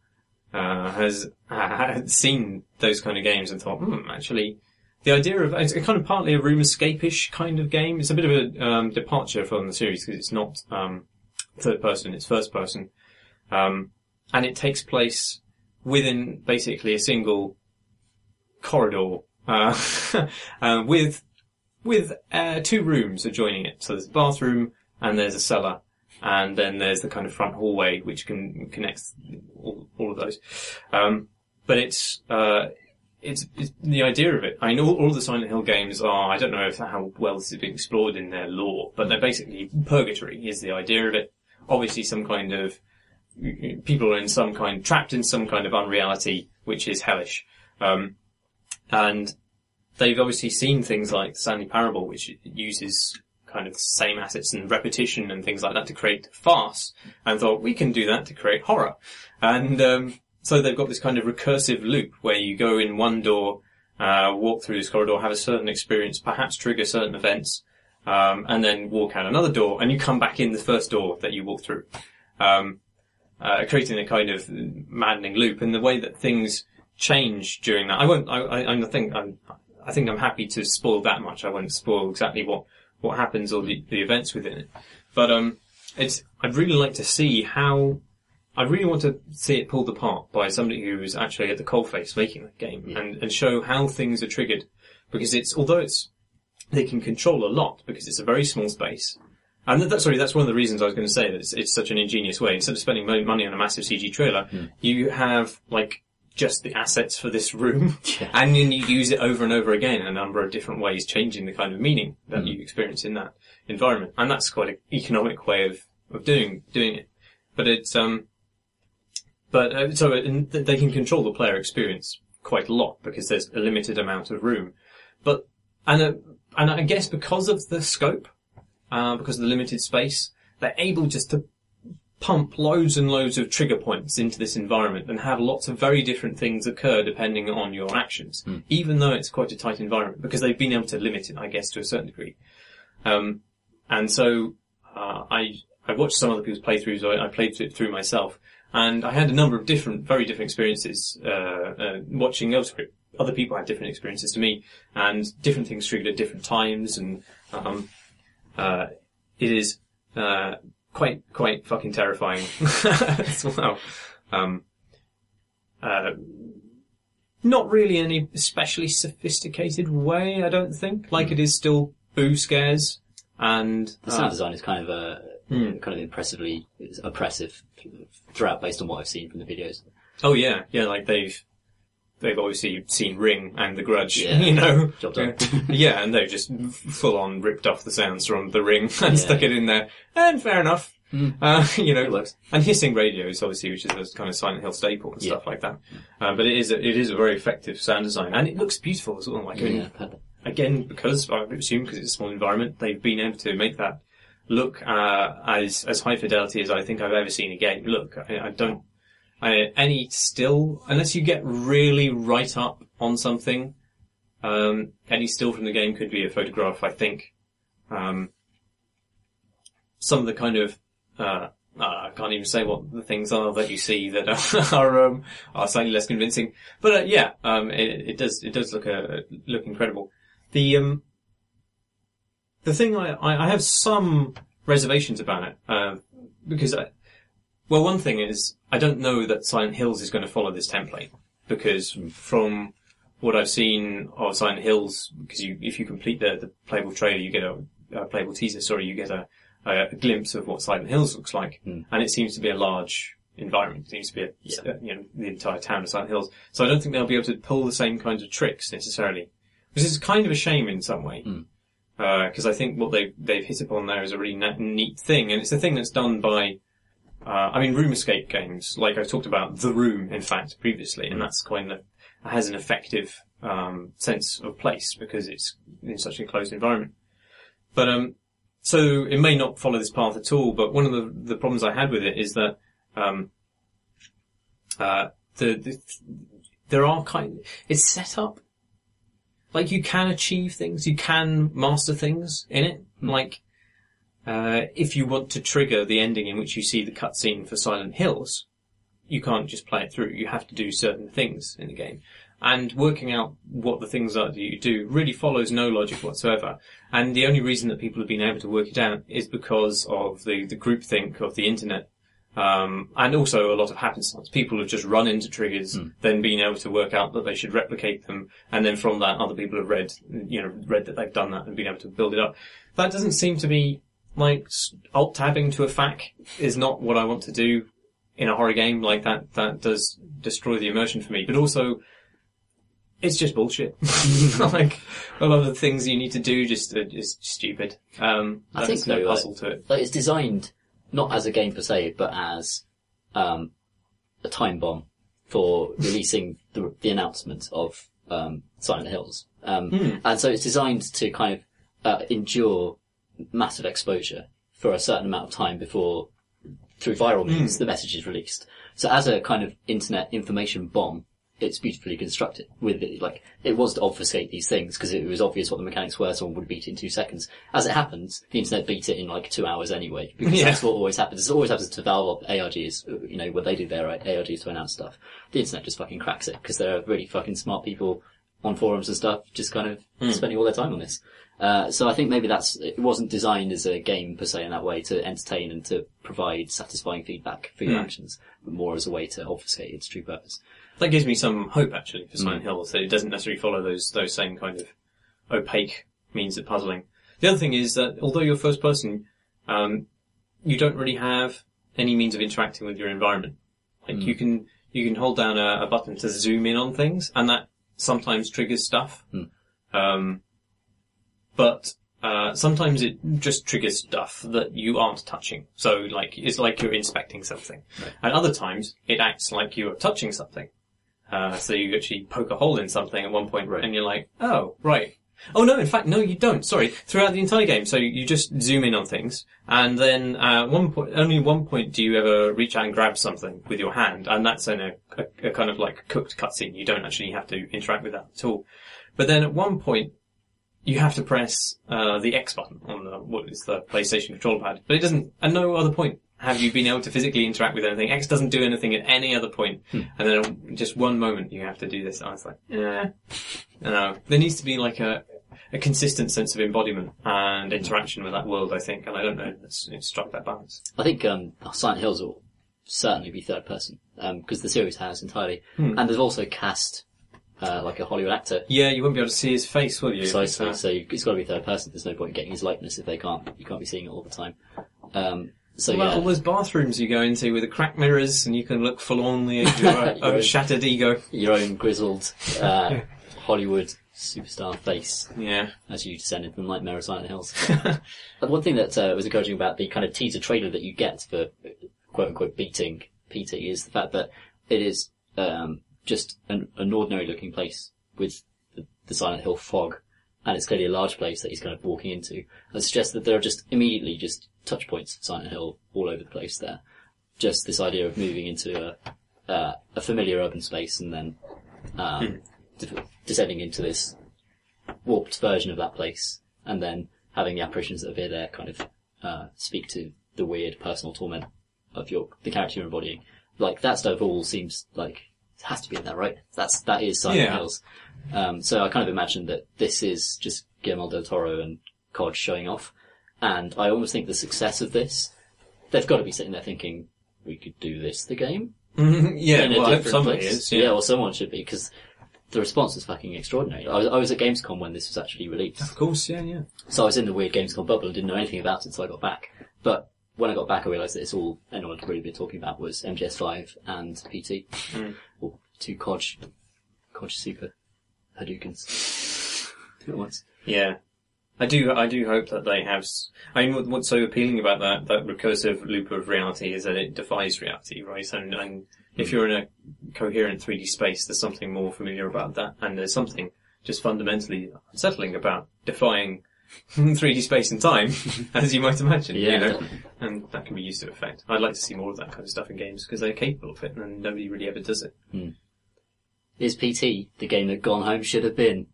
has seen those kind of games and thought, actually. The idea of, it's kind of partly a room escape-ish kind of game. It's a bit of a departure from the series because it's not third person, it's first person. And it takes place within basically a single corridor with 2 rooms adjoining it. So there's a bathroom and there's a cellar. And then there's the kind of front hallway which connects all of those. But it's the idea of it. I mean, all the Silent Hill games are, I don't know how well this has been explored in their lore, but they're basically purgatory is the idea of it. Obviously people are trapped in some kind of unreality, which is hellish. And they've obviously seen things like the Stanley Parable, which uses kind of the same assets and repetition and things like that to create farce, and thought, we can do that to create horror. And, so they've got this kind of recursive loop where you go in one door, walk through this corridor, have a certain experience, perhaps trigger certain events, and then walk out another door, and you come back in the first door that you walk through, creating a kind of maddening loop. And the way that things change during that, I think I'm happy to spoil that much. I won't spoil exactly what happens or the events within it. But I'd really like to see how. I really want to see it pulled apart by somebody who is actually at the coalface making the game and show how things are triggered. Because although they can control a lot because it's a very small space And that's one of the reasons I was going to say that it's such an ingenious way. Instead of spending money on a massive CG trailer, you have, like, just the assets for this room, and then you use it over and over again in a number of different ways, changing the kind of meaning that you experience in that environment. And that's quite an economic way of doing it. But it's, so they can control the player experience quite a lot because there's a limited amount of room. And I guess because of the scope, because of the limited space, they're able just to pump loads and loads of trigger points into this environment and have lots of very different things occur depending on your actions, even though it's quite a tight environment, because they've been able to limit it, I guess, to a certain degree. And so, I watched some other people's playthroughs, I played it through myself, and I had a number of very different experiences, watching other people had different experiences to me, and different things triggered at different times, and, it is, quite fucking terrifying as well. Not really any especially sophisticated way, I don't think. Like, it is still boo scares, and the sound design is kind of impressively oppressive throughout, based on what I've seen from the videos. Oh yeah, like they've obviously seen Ring and The Grudge, Job done. Yeah, and they've just full on ripped off the sounds from The Ring and stuck it in there. And fair enough. It works. And hissing radios, obviously, which is a kind of Silent Hill staple and stuff like that. But it is a very effective sound design, and it looks beautiful as well. Like, again, because I assume because it's a small environment, they've been able to make that look as high fidelity as I think I've ever seen a game look. Any still, unless you get really right up on something, any still from the game could be a photograph, I think. Some of the kind of, I can't even say what the things are that you see that are slightly less convincing. But, it does look incredible. The thing I have some reservations about it, because one thing is, I don't know that Silent Hills is going to follow this template, because from what I've seen of Silent Hills, because if you complete the playable trailer, you get a playable teaser, you get a glimpse of what Silent Hills looks like, and it seems to be a large environment. It seems to be the entire town of Silent Hills. So I don't think they'll be able to pull the same kinds of tricks necessarily, which is kind of a shame in some way. Because I think what they've hit upon there is a really neat thing, and it's a thing that's done by, room escape games, like I talked about The Room, in fact, previously, and that's has an effective, sense of place, because it's in such an enclosed environment. But, so it may not follow this path at all, but one of the problems I had with it is that, there are it's set up, like, you can achieve things, you can master things in it, like, if you want to trigger the ending in which you see the cutscene for Silent Hills, you can't just play it through. You have to do certain things in the game. And working out what the things are that you do really follows no logic whatsoever. And the only reason that people have been able to work it out is because of the groupthink of the internet. And also a lot of happenstance. People have just run into triggers, then been able to work out that they should replicate them, and then from that other people have read that they've done that and been able to build it up. That doesn't seem to be, like, alt-tabbing to a FAQ is not what I want to do in a horror game. Like, that does destroy the immersion for me. But also, it's just bullshit. Like, a lot of the things you need to do is stupid. I think no puzzle to it. Like, it's designed not as a game per se, but as a time bomb for releasing the announcement of Silent Hills. And so it's designed to kind of endure massive exposure for a certain amount of time before, through viral means, the message is released. So as a kind of internet information bomb, it's beautifully constructed. With it, like, it was to obfuscate these things because it was obvious what the mechanics were. Someone would beat it in 2 seconds. As it happens, the internet beat it in like 2 hours anyway, because that's what always happens. It always happens to Valve ARGs, when they do their ARGs to announce stuff. The internet just fucking cracks it because there are really fucking smart people on forums and stuff just kind of spending all their time on this. So I think maybe it wasn't designed as a game per se in that way to entertain and to provide satisfying feedback for your actions, but more as a way to obfuscate its true purpose. That gives me some hope, actually, for Silent Hills, that it doesn't necessarily follow those same kind of opaque means of puzzling. The other thing is that, although you're first person, you don't really have any means of interacting with your environment. Like you can hold down a button to zoom in on things, and that sometimes triggers stuff. But sometimes it just triggers stuff that you aren't touching. So, like, it's like you're inspecting something. Right. And other times, it acts like you're touching something. So you actually poke a hole in something at one point, and you're like, oh, right. Oh no, in fact, no, you don't. Sorry. Throughout the entire game, so you just zoom in on things, and then only one point do you ever reach out and grab something with your hand, and that's in a kind of like cooked cutscene. You don't actually have to interact with that at all. But then at one point, you have to press the X button on what is the PlayStation controller pad. But it doesn't. At no other point have you been able to physically interact with anything. X doesn't do anything at any other point. And then at just one moment you have to do this. I was like, I don't know. There needs to be like a consistent sense of embodiment and interaction with that world, I think. And I don't know if it's struck that balance. I think Silent Hills will certainly be third person, because the series has entirely. And they've also cast like a Hollywood actor. Yeah, you won't be able to see his face, will you? Precisely. So it's got to be third person. There's no point in getting his likeness if you can't be seeing it all the time. All those bathrooms you go into with the cracked mirrors, and you can look forlornly at your own shattered ego. Your own grizzled Hollywood superstar face. Yeah. As you descended from the nightmare of Silent Hills. One thing that was encouraging about the kind of teaser trailer that you get for quote unquote beating PT is the fact that it is just an ordinary looking place with the Silent Hill fog, and it's clearly a large place that he's kind of walking into. It suggests that there are just immediately just touch points of Silent Hill all over the place there. Just this idea of moving into a familiar urban space and then descending into this warped version of that place, and then having the apparitions that appear there kind of speak to the weird personal torment of the character you're embodying. Like, that stuff all seems like it has to be in there, right? That is Silent Hills. So I kind of imagine that this is just Guillermo del Toro and COD showing off. And I almost think the success of this, they've got to be sitting there thinking, we could do this, the game? Yeah, well, I hope somebody is. Yeah, well, someone should be, because the response was fucking extraordinary. I was at Gamescom when this was actually released. Of course, yeah. So I was in the weird Gamescom bubble and didn't know anything about it until I got back. But when I got back, I realised that it's all anyone had really been talking about was MGS5 and PT. Or two COD Super Hadoukens. Two at once. Yeah. I do hope that they have. I mean, what's so appealing about that recursive loop of reality is that it defies reality, right? And if you're in a coherent 3D space, there's something more familiar about that, and there's something just fundamentally unsettling about defying 3D space and time, as you might imagine. Yeah, you know? And that can be used to effect. I'd like to see more of that kind of stuff in games because they're capable of it, and nobody really ever does it. Is PT the game that Gone Home should have been?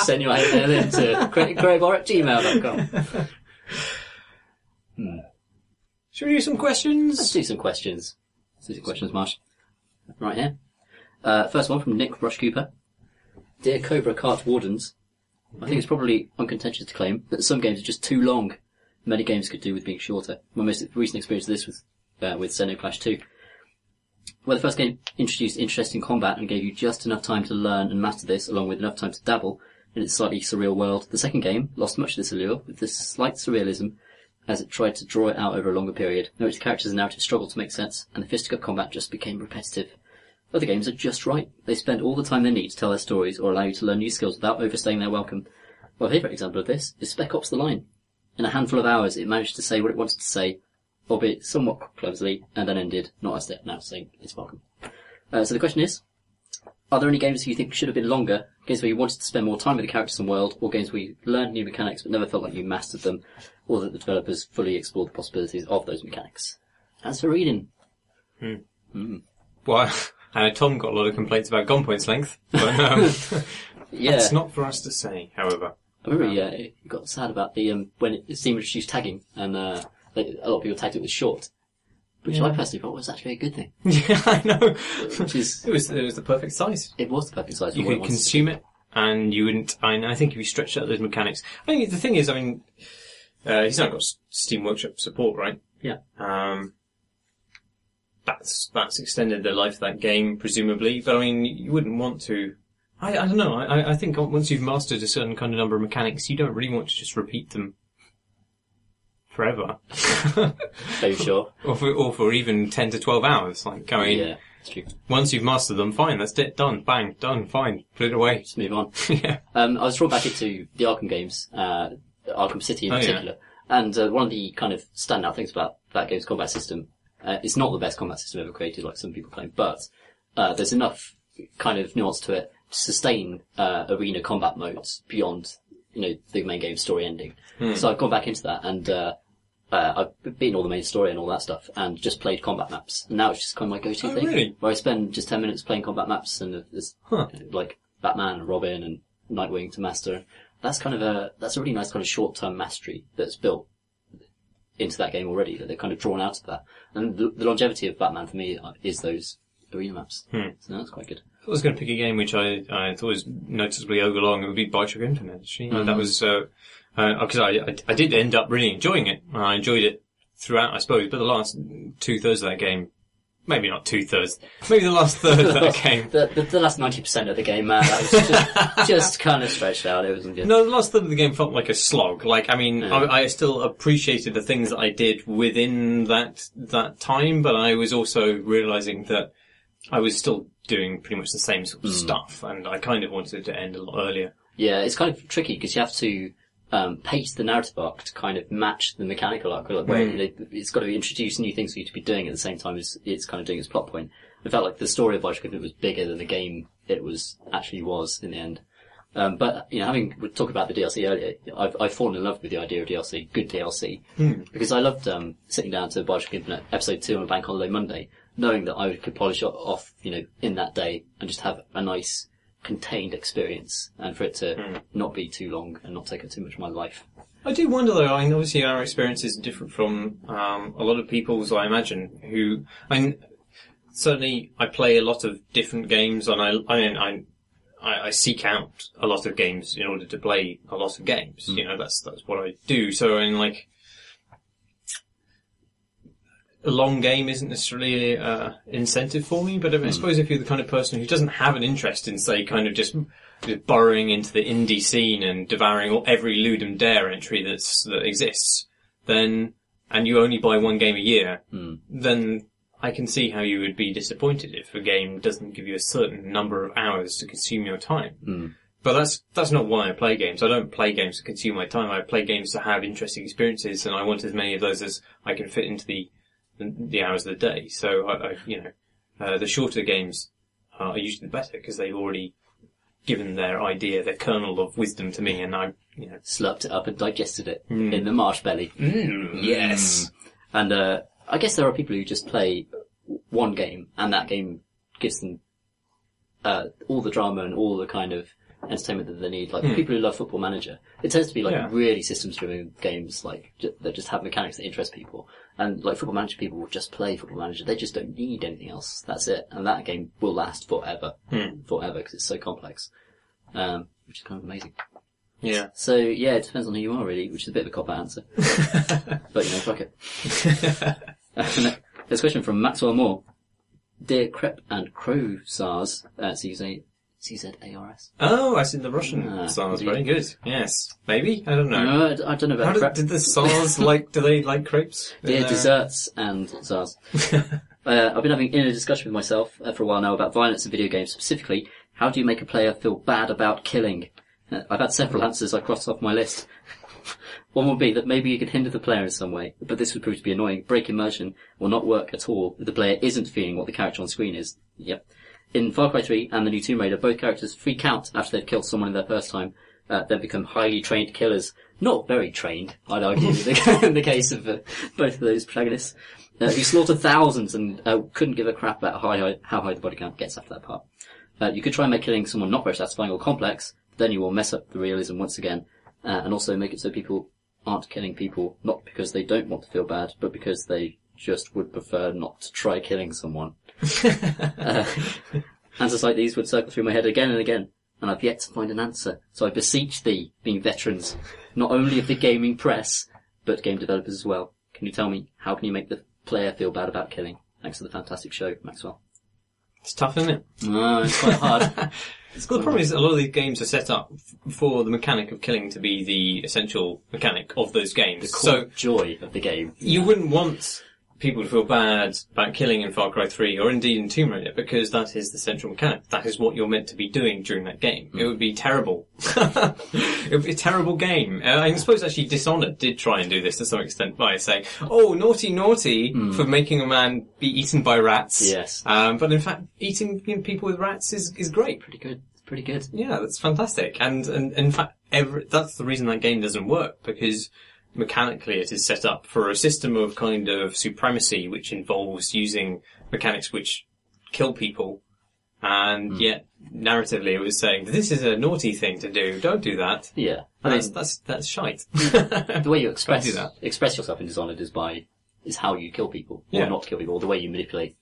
Send your email in to greybar@gmail.com. Should we do some questions? Let's do some questions. Marsh. Right here. First one from Nick Brush Cooper. Dear Cobra Cart Wardens, I think it's probably uncontentious to claim that some games are just too long. Many games could do with being shorter. My most recent experience of this was with Xenoclash 2. Where the first game introduced interesting combat and gave you just enough time to learn and master this, along with enough time to dabble in its slightly surreal world. The second game lost much of this allure, with this slight surrealism, as it tried to draw it out over a longer period, in which the characters and narrative struggled to make sense, and the fisticuff combat just became repetitive. Other games are just right. They spend all the time they need to tell their stories, or allow you to learn new skills without overstaying their welcome. My favourite example of this is Spec Ops The Line. In a handful of hours, it managed to say what it wanted to say, albeit somewhat clumsily, and then ended, not as they're now saying it's welcome. So the question is, are there any games you think should have been longer, games where you wanted to spend more time with the characters and world, or games where you learned new mechanics but never felt like you mastered them, or that the developers fully explored the possibilities of those mechanics? As for reading. Well, I know Tom got a lot of complaints about gunpoint's length, but yeah. That's not for us to say, however. I remember he got sad about the when it seemed introduced tagging, and a lot of people tagged it with short, which I personally thought was actually a good thing. Yeah, I know. Which is it was the perfect size. It was the perfect size. You could consume it, and you wouldn't. I think if you stretched out those mechanics, I think the thing is, he's not got Steam Workshop support, right? Yeah. That's extended the life of that game, presumably. But I mean, you wouldn't want to. I don't know. I think once you've mastered a certain kind of number of mechanics, you don't really want to just repeat them forever. Are you sure? or for even 10 to 12 hours. Like, I mean, Yeah, that's true. once you've mastered them, fine, that's it, done, bang, done, fine, put it away. Just move on. Yeah. I was drawn back into the Arkham games, Arkham City in particular. Yeah. And one of the kind of standout things about that game's combat system, it's not the best combat system ever created, like some people claim, but there's enough kind of nuance to it to sustain arena combat modes beyond, the main game story ending. So I've gone back into that, and I've beaten all the main story and all that stuff, and just played combat maps. And now it's just kind of my go-to thing. Really? Where I spend just 10 minutes playing combat maps, and there's like Batman and Robin and Nightwing to master. That's a really nice kind of short-term mastery that's built into that game already, that they're kind of drawn out of that. And the longevity of Batman for me is those arena maps. So that's quite good. If I was going to pick a game which I thought was noticeably overlong, it would be Bioshock Infinite, actually. That was, because I did end up really enjoying it. I enjoyed it throughout, I suppose, but the last 2/3 of that game, maybe not 2/3, maybe the last third of that game. The last 90% of the game, man, that was just kind of stretched out. It wasn't good. No, the last third of the game felt like a slog. Like, I mean, I still appreciated the things that I did within that time, but I was also realizing that I was still doing pretty much the same sort of stuff, and I kind of wanted it to end a lot earlier. Yeah, it's kind of tricky because you have to pace the narrative arc to kind of match the mechanical arc, where it's got to introduce new things for you to be doing at the same time as it's kind of doing its plot point. It felt like the story of Bioshock Infinite was bigger than the game it was in the end. But, having talked about the DLC earlier, I've fallen in love with the idea of DLC, good DLC, because I loved sitting down to Bioshock Infinite Episode 2 on a bank holiday Monday, knowing that I could polish it off, in that day and just have a nice, contained experience, and for it to not be too long and not take up too much of my life. I do wonder though, I mean, obviously our experiences are different from a lot of people's, I imagine, certainly I play a lot of different games, and I seek out a lot of games in order to play a lot of games. That's what I do. So, a long game isn't necessarily incentive for me, but I suppose if you're the kind of person who doesn't have an interest in, say, kind of just burrowing into the indie scene and devouring every Ludum Dare entry that exists, then, and you only buy one game a year, then I can see how you would be disappointed if a game doesn't give you a certain number of hours to consume your time. But that's not why I play games. I don't play games to consume my time. I play games to have interesting experiences, and I want as many of those as I can fit into the hours of the day. So the shorter games are usually the better because they've already given their kernel of wisdom to me, and I, slurped it up and digested it in the marsh belly. Yes. And I guess there are people who just play one game, and that game gives them all the drama and all the kind of entertainment that they need. Like people who love Football Manager, it tends to be really systems-driven games, like that just have mechanics that interest people. And like Football Manager people will just play Football Manager. They just don't need anything else. That's it. And that game will last forever, because it's so complex, which is kind of amazing. Yeah. So yeah, it depends on who you are really, which is a bit of a cop-out answer. But fuck it. There's a question from Maxwell Moore. Dear Crep and Crow SARS, CZARS. Oh, I see the Russian SARS. Very good. Yes. Maybe? I don't know. No, I don't know about crep. Did the SARS do they like crepes? Dear desserts and SARS. I've been having inner discussion with myself for a while now about violence in video games. Specifically, how do you make a player feel bad about killing? I've had several answers I crossed off my list. One would be that maybe you could hinder the player in some way, but this would prove to be annoying. Break immersion will not work at all if the player isn't feeling what the character on screen is. Yep. In Far Cry 3 and the new Tomb Raider, both characters freak out after they've killed someone in their first time, then become highly trained killers. Not very trained, I'd argue, in the case of both of those protagonists, who slaughter thousands and couldn't give a crap about how high the body count gets after that part. You could try and make killing someone not very satisfying or complex, then you will mess up the realism once again, and also make it so people aren't killing people, not because they don't want to feel bad, but because they just would prefer not to try killing someone. Answers like these would circle through my head again and again, and I've yet to find an answer. So I beseech thee, being veterans, not only of the gaming press, but game developers as well. Can you tell me, how can you make the player feel bad about killing? Thanks for the fantastic show, Maxwell. It's tough, isn't it? No, it's quite hard. Well, the problem is a lot of these games are set up for the mechanic of killing to be the essential mechanic of those games. The core joy of the game. You wouldn't want people to feel bad about killing in Far Cry 3 or indeed in Tomb Raider because that is the central mechanic. That is what you're meant to be doing during that game. It would be terrible. It would be a terrible game. I suppose actually Dishonored did try and do this to some extent by saying, oh, naughty for making a man be eaten by rats. Yes. But in fact, eating people with rats is great. Pretty good. Pretty good. Yeah, that's fantastic. And in fact, that's the reason that game doesn't work, because mechanically it is set up for a system of kind of supremacy which involves using mechanics which kill people, and yet narratively it was saying this is a naughty thing to do, don't do that. Yeah. That's shite. The way you express yourself in Dishonored is how you kill people, or not kill people, or the way you manipulate.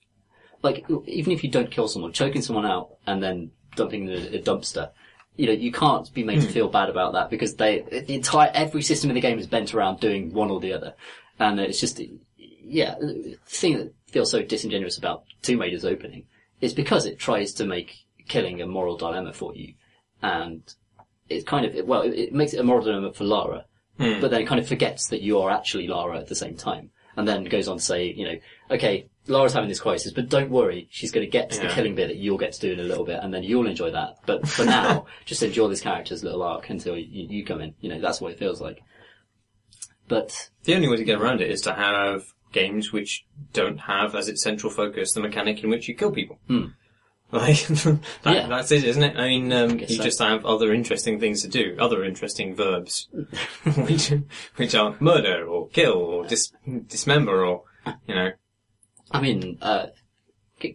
Like, even if you don't kill someone, choking someone out and then dumping in a dumpster, you can't be made to feel bad about that because every system in the game is bent around doing one or the other. And it's just, the thing that feels so disingenuous about Tomb Raider's opening is because it tries to make killing a moral dilemma for you. And it's kind of, it makes it a moral dilemma for Lara, but then it kind of forgets that you are actually Lara at the same time. And then goes on to say, okay, Lara's having this crisis, but don't worry, she's going to get to the killing bit that you'll get to do in a little bit, and then you'll enjoy that. But for now, just enjoy this character's little arc until you come in. That's what it feels like. But the only way to get around it is to have games which don't have as its central focus the mechanic in which you kill people. Like, that's it, isn't it? I mean, you just have other interesting things to do, other interesting verbs, which are murder, or kill, or dismember, or, I mean,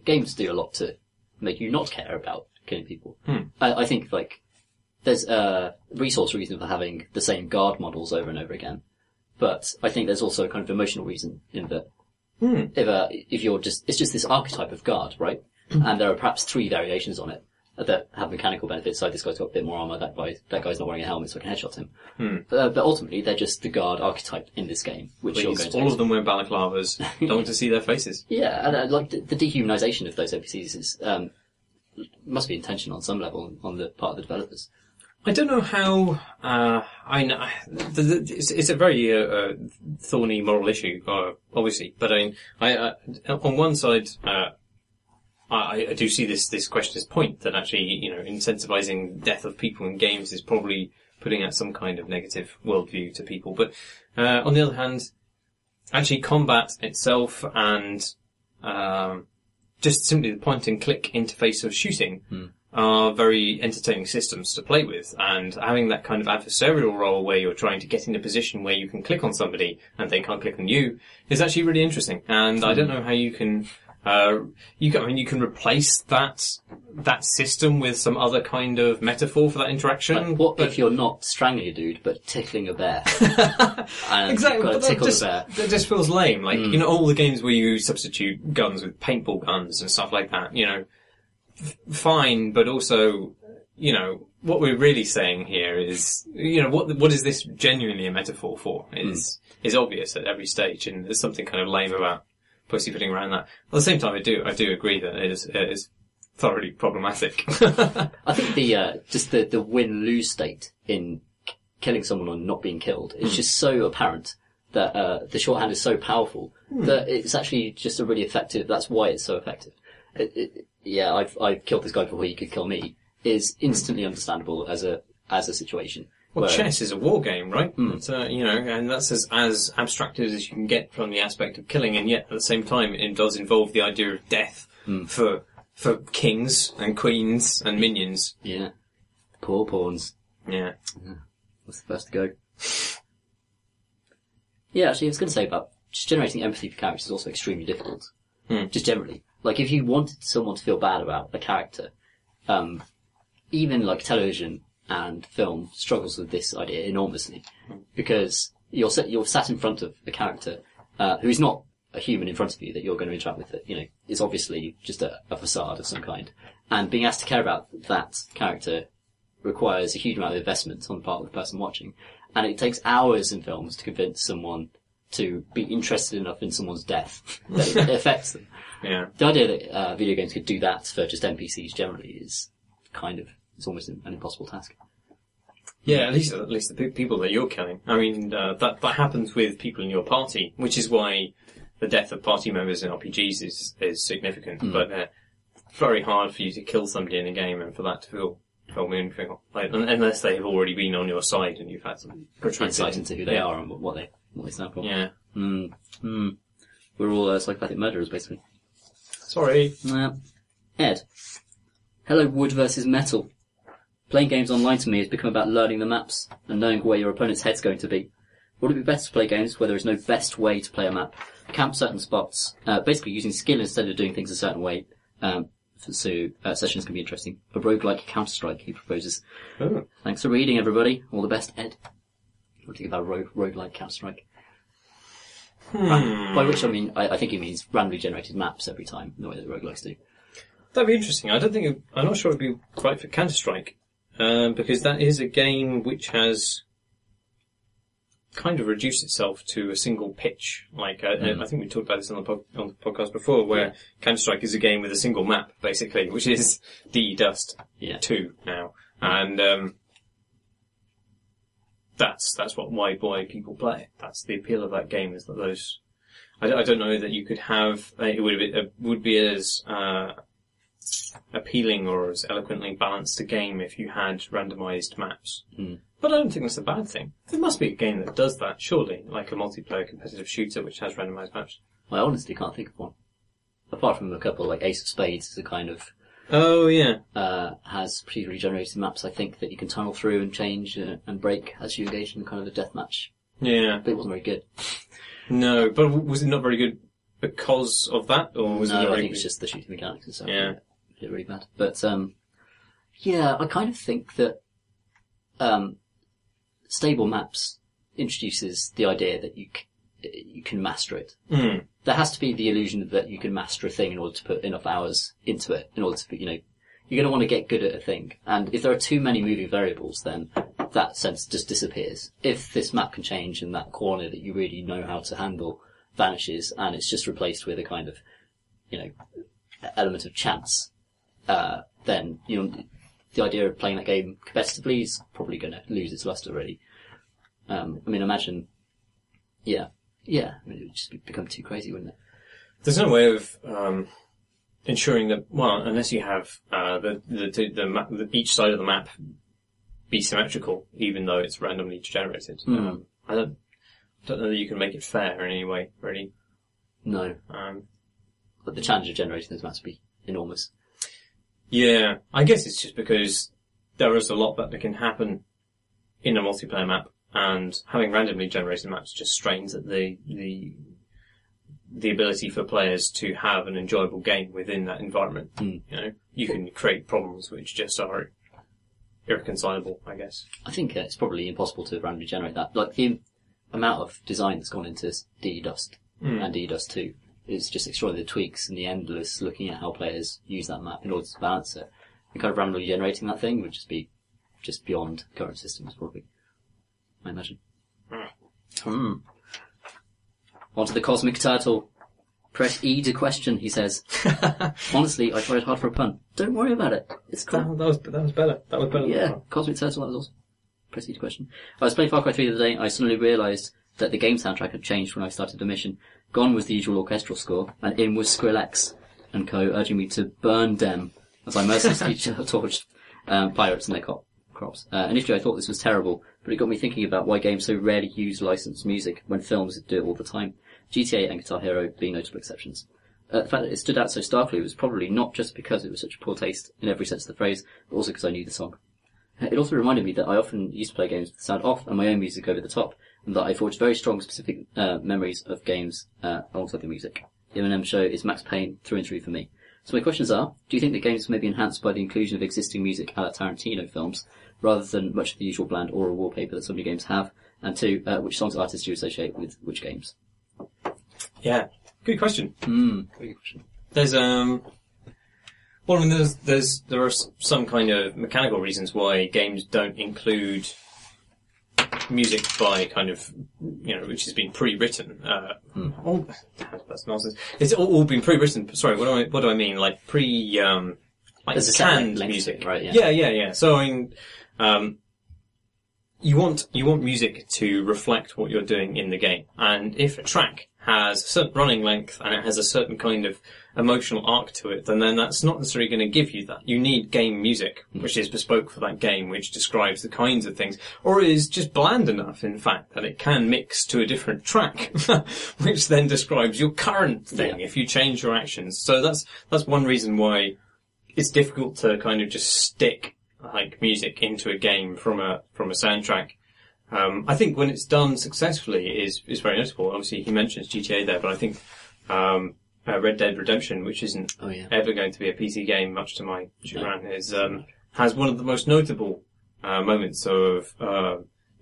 games do a lot to make you not care about killing people. I think, there's a resource reason for having the same guard models over and over again. But I think there's also a kind of emotional reason in that if you're it's just this archetype of guard, right? And there are perhaps 3 variations on it that have mechanical benefits. So this guy's got a bit more armor, that guy's not wearing a helmet, so I can headshot him. But ultimately, they're just the guard archetype in this game, which you're going to all of them wear balaclavas. Don't want to see their faces. Yeah, and the dehumanization of those NPCs is must be intentional on some level on the part of the developers. I don't know how. It's a very thorny moral issue, obviously. But I on one side, I do see this questioner's point that actually, incentivizing death of people in games is probably putting out some kind of negative worldview to people. But on the other hand, actually combat itself and just simply the point and click interface of shooting are very entertaining systems to play with, and having that kind of adversarial role where you're trying to get in a position where you can click on somebody and they can't click on you is actually really interesting. And I don't know how you can you can replace that system with some other kind of metaphor for that interaction. What if you're not strangling a dude, but tickling a bear? And exactly, you've got to tickle the bear. That just feels lame. Like, all the games where you substitute guns with paintball guns and stuff like that, fine, but also, what we're really saying here is, what is this genuinely a metaphor for is obvious at every stage, and there's something kind of lame about pussyfooting around that. At the same time, I do agree that it is thoroughly problematic. I think the win-lose state in killing someone or not being killed is just so apparent that the shorthand is so powerful that it's actually just a really effective. That's why it's so effective. I've killed this guy before he could kill me is instantly understandable as a situation. Well, chess is a war game, right? And that's as abstracted as you can get from the aspect of killing, and yet at the same time it does involve the idea of death for kings and queens and minions. Yeah. Poor pawns. Yeah. What's the first to go? Yeah, actually I was going to say about just generating empathy for characters is also extremely difficult. Just generally. Like, if you wanted someone to feel bad about a character, even like television and film struggles with this idea enormously, because you're sat in front of a character who is not a human in front of you that you're going to interact with. That is obviously just a facade of some kind, and being asked to care about that character requires a huge amount of investment on the part of the person watching, and it takes hours in films to convince someone to be interested enough in someone's death that it affects them. Yeah. The idea that video games could do that for just NPCs generally is kind of it's almost an impossible task. Yeah, at least the people that you're killing. I mean, that happens with people in your party, which is why the death of party members in RPGs is significant. But very hard for you to kill somebody in a game and for that to feel meaningful. Like, unless they have already been on your side and you've had some insight into who they are and what they stand for. Yeah. We're all psychopathic murderers, basically. Sorry. Ed. Hello, wood versus metal. Playing games online to me has become about learning the maps and knowing where your opponent's head's going to be. Would it be better to play games where there is no best way to play a map? Camp certain spots, basically using skill instead of doing things a certain way, so sessions can be interesting. A roguelike Counter-Strike, he proposes. Oh. Thanks for reading, everybody. All the best, Ed. What do you think about roguelike Counter-Strike? By which I mean, I think he means randomly generated maps every time, the way that roguelikes do. That'd be interesting. I'm not sure it'd be quite for Counter-Strike, because that is a game which has kind of reduced itself to a single pitch. Like, I think we talked about this on the podcast before, where Counter-Strike is a game with a single map, basically, which is Dust 2 now. And, that's why people play it. That's the appeal of that game, is that those, I don't know that you could have, it would be as, appealing or as eloquently balanced a game if you had randomised maps. But I don't think that's a bad thing. There must be a game that does that, surely, like a multiplayer competitive shooter which has randomised maps. I honestly can't think of one. Apart from a couple, like Ace of Spades is a kind of... Oh, yeah. Has procedurally generated maps, I think, that you can tunnel through and change and break as you engage in kind of a deathmatch. Yeah. But it wasn't very good. No, but was it not very good because of that, or was it not I very think good? it's just the shooting mechanics and stuff. Yeah. It really bad. But, yeah, I kind of think that, stable maps introduces the idea that you can master it. There has to be the illusion that you can master a thing in order to put enough hours into it, in order to, you're going to want to get good at a thing. And if there are too many moving variables, then that sense just disappears. If this map can change and that corner that you really know how to handle vanishes and it's just replaced with a kind of, element of chance, then, the idea of playing that game competitively is probably going to lose its luster, really. Imagine, it would just become too crazy, wouldn't it? There's no way of ensuring that. Well, unless you have each side of the map be symmetrical, even though it's randomly generated. I don't know that you can make it fair in any way, really. No. But the challenge of generating those maps would be enormous. Yeah, I guess it's just because there is a lot that can happen in a multiplayer map. And having randomly generated maps just strains at the ability for players to have an enjoyable game within that environment. You can create problems which just are irreconcilable, I guess. I think it's probably impossible to randomly generate that. Like, the amount of design that's gone into Dust and Dust 2 is just extraordinary. The tweaks and the endless looking at how players use that map in order to balance it. And kind of randomly generating that thing would just be beyond current systems, probably. I imagine. Onto the cosmic turtle. Press E to question, he says. Honestly, I tried hard for a pun. Don't worry about it. It's cool. That was better. That was better. Yeah, cosmic turtle, that was awesome. Press E to question. I was playing Far Cry 3 the other day, and I suddenly realised that the game soundtrack had changed when I started the mission. Gone was the usual orchestral score, and in was Skrillex and co, urging me to burn them as I mercilessly torched pirates and their crops. Initially I thought this was terrible, but it got me thinking about why games so rarely use licensed music when films do it all the time. GTA and Guitar Hero being notable exceptions. The fact that it stood out so starkly was probably not just because it was such poor taste in every sense of the phrase, but also because I knew the song. It also reminded me that I often used to play games with the sound off and my own music over the top, and that I forged very strong specific memories of games alongside the music. The M&M show is Max Payne through and through for me. So my questions are, do you think that games may be enhanced by the inclusion of existing music a la Tarantino films, rather than much of the usual bland oral wallpaper that so many games have? And two, which songs or artists do you associate with which games? Yeah, good question. Very good question. There's there are some kind of mechanical reasons why games don't include music by kind of, which has been pre-written. That's nonsense. It's all been pre-written. Sorry, what do I mean? Like like There's a set canned length music, to it, right? Yeah. Yeah. So I mean, you want music to reflect what you're doing in the game, and if a track has a certain running length and it has a certain kind of emotional arc to it, then that's not necessarily going to give you that. You need game music, which is bespoke for that game, which describes the kinds of things, or is just bland enough, in fact, that it can mix to a different track, which then describes your current thing if you change your actions. So that's one reason why it's difficult to kind of just stick like music into a game from a soundtrack. I think when it's done successfully is very notable. Obviously, he mentions GTA there, but I think Red Dead Redemption, which isn't ever going to be a PC game, much to my chagrin, has one of the most notable moments of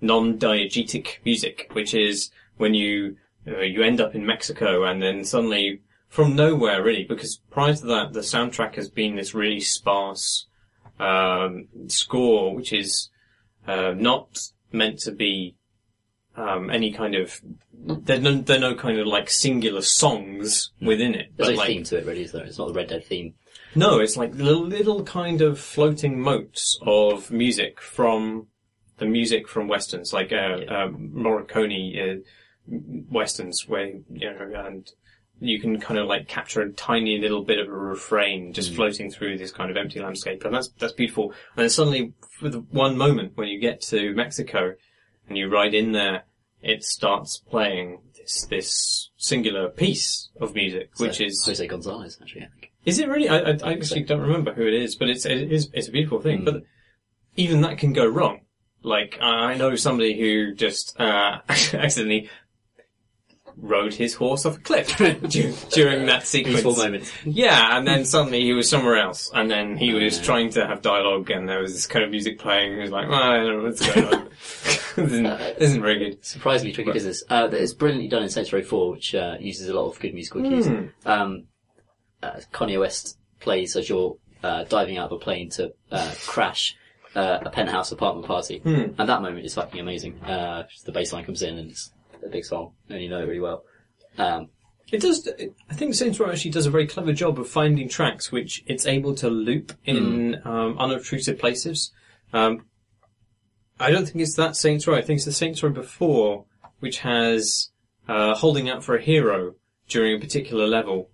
non-diegetic music, which is when you end up in Mexico and then suddenly, from nowhere really, because prior to that, the soundtrack has been this really sparse score, which is not meant to be any kind of. There are no kind of like singular songs within it. There's but no like, theme to it, really, is there? It's not the Red Dead theme. No, it's like little kind of floating motes of music from the music from westerns, like Morricone westerns, where and you can kind of like capture a tiny little bit of a refrain just floating through this kind of empty landscape, and that's beautiful. And then suddenly, for the one moment when you get to Mexico and you ride in there, it starts playing this singular piece of music, which is Jose Gonzalez, actually, I think. Is it really? I actually don't remember who it is, but it's a beautiful thing. But even that can go wrong. Like, I know somebody who just accidentally rode his horse off a cliff during that sequence. Peaceful moment. Yeah, and then suddenly he was somewhere else, and then he was trying to have dialogue, and there was this kind of music playing. He was like, I don't know what's going on. This isn't very good. Surprisingly tricky business. It's brilliantly done in Saints Row 4, which uses a lot of good musical cues. Kanye West plays as you're diving out of a plane to crash a penthouse apartment party, and that moment is fucking amazing. The bass line comes in, and it's a big song, and you know it really well. It does. I think Saints Row actually does a very clever job of finding tracks which it's able to loop in unobtrusive places. I don't think it's that Saints Row. I think it's the Saints Row before, which has holding out for a hero during a particular level.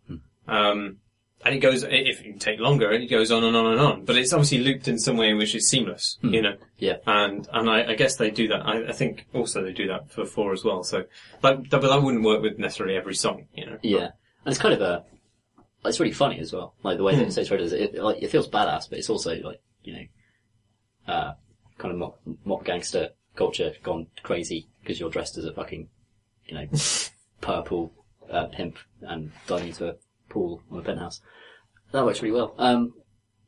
And it goes, if you take longer, it goes on and on and on. But it's obviously looped in some way which is seamless, you know. Yeah. And I guess they do that. I think also they do that for 4 as well. So, but that wouldn't work with necessarily every song, you know. Yeah. And it's kind of it's really funny as well. Like the way that Saints Row does it, it feels badass, but it's also like, kind of mock gangster culture gone crazy because you're dressed as a fucking, purple pimp and diving into a pool on a penthouse. That works really well.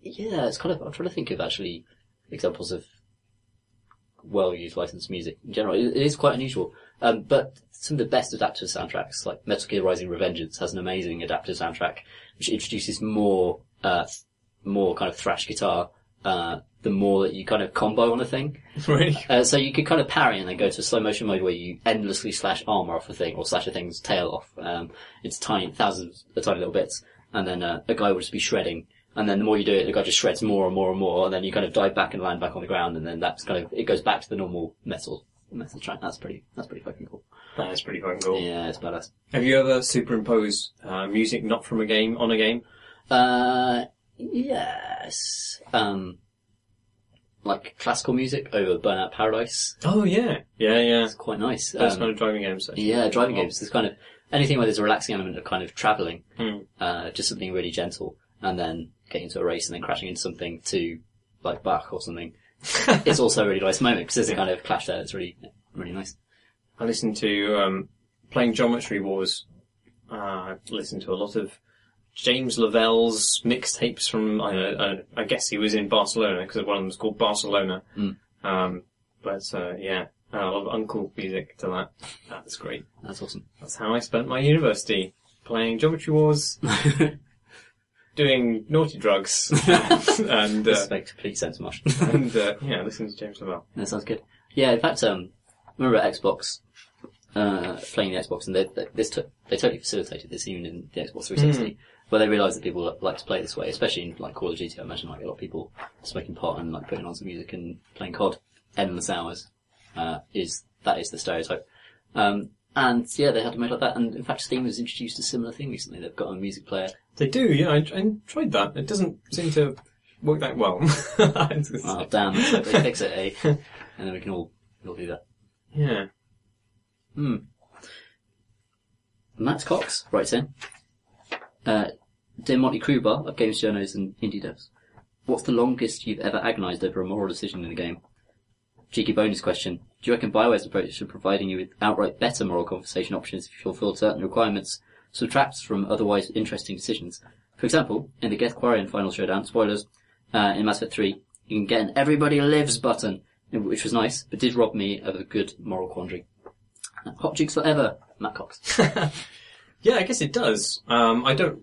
It's kind of, I'm trying to think of actually examples of well-used licensed music in general. It is quite unusual. But some of the best adapted soundtracks, like Metal Gear Rising: Revengeance, has an amazing adapted soundtrack, which introduces more kind of thrash guitar, the more that you kind of combo on a thing. Really? So you could kind of parry and then go to slow motion mode where you endlessly slash armor off a thing, or slash a thing's tail off, into thousands of tiny little bits. And then, a guy will just be shredding. And then the more you do it, the guy just shreds more and more and more. And then you kind of dive back and land back on the ground. And then that's kind of, it goes back to the normal metal track. That's pretty fucking cool. That is pretty fucking cool. Yeah, it's badass. Have you ever superimposed, music not from a game on a game? Yes. Like classical music over Burnout Paradise. Oh yeah. Yeah. It's quite nice. Those kind of driving games, actually. Yeah, driving games. There's kind of, anything where there's a relaxing element of kind of travelling, just something really gentle, and then getting into a race and then crashing into something to, like, Bach or something. It's also a really nice moment, because there's a kind of clash there that's really, really nice. I listened to, playing Geometry Wars, I listened to a lot of James Lavell's mixtapes from, I guess he was in Barcelona, because one of them was called Barcelona. A lot of uncle music to that. That's great. That's awesome. That's how I spent my university. Playing Geometry Wars, doing naughty drugs, and this makes complete sense, Marsh. and listening to James Lavelle. That sounds good. Yeah, in fact, remember Xbox, playing the Xbox, and they totally facilitated this even in the Xbox 360. But they realise that people like to play this way, especially in like Call of Duty. I imagine like a lot of people smoking pot and like putting on some music and playing COD endless hours. That is the stereotype. And yeah, they had a mode like that. And in fact, Steam has introduced a similar thing recently. They've got a music player. They do, yeah. I tried that. It doesn't seem to work that well. Oh damn! They fix it, eh? And then we can all do that. Yeah. Matt Cox writes in. Dear Monty Kruber of Games Journos and Indie Devs, what's the longest you've ever agonised over a moral decision in a game? Cheeky bonus question. Do you reckon BioWare's approach to providing you with outright better moral conversation options if you fulfill certain requirements subtracts from otherwise interesting decisions? For example, in the Geth Quarian Final Showdown, spoilers, in Mass Effect 3, you can get an Everybody Lives button, which was nice, but did rob me of a good moral quandary. Hot jukes forever, Matt Cox. Yeah, I guess it does. I don't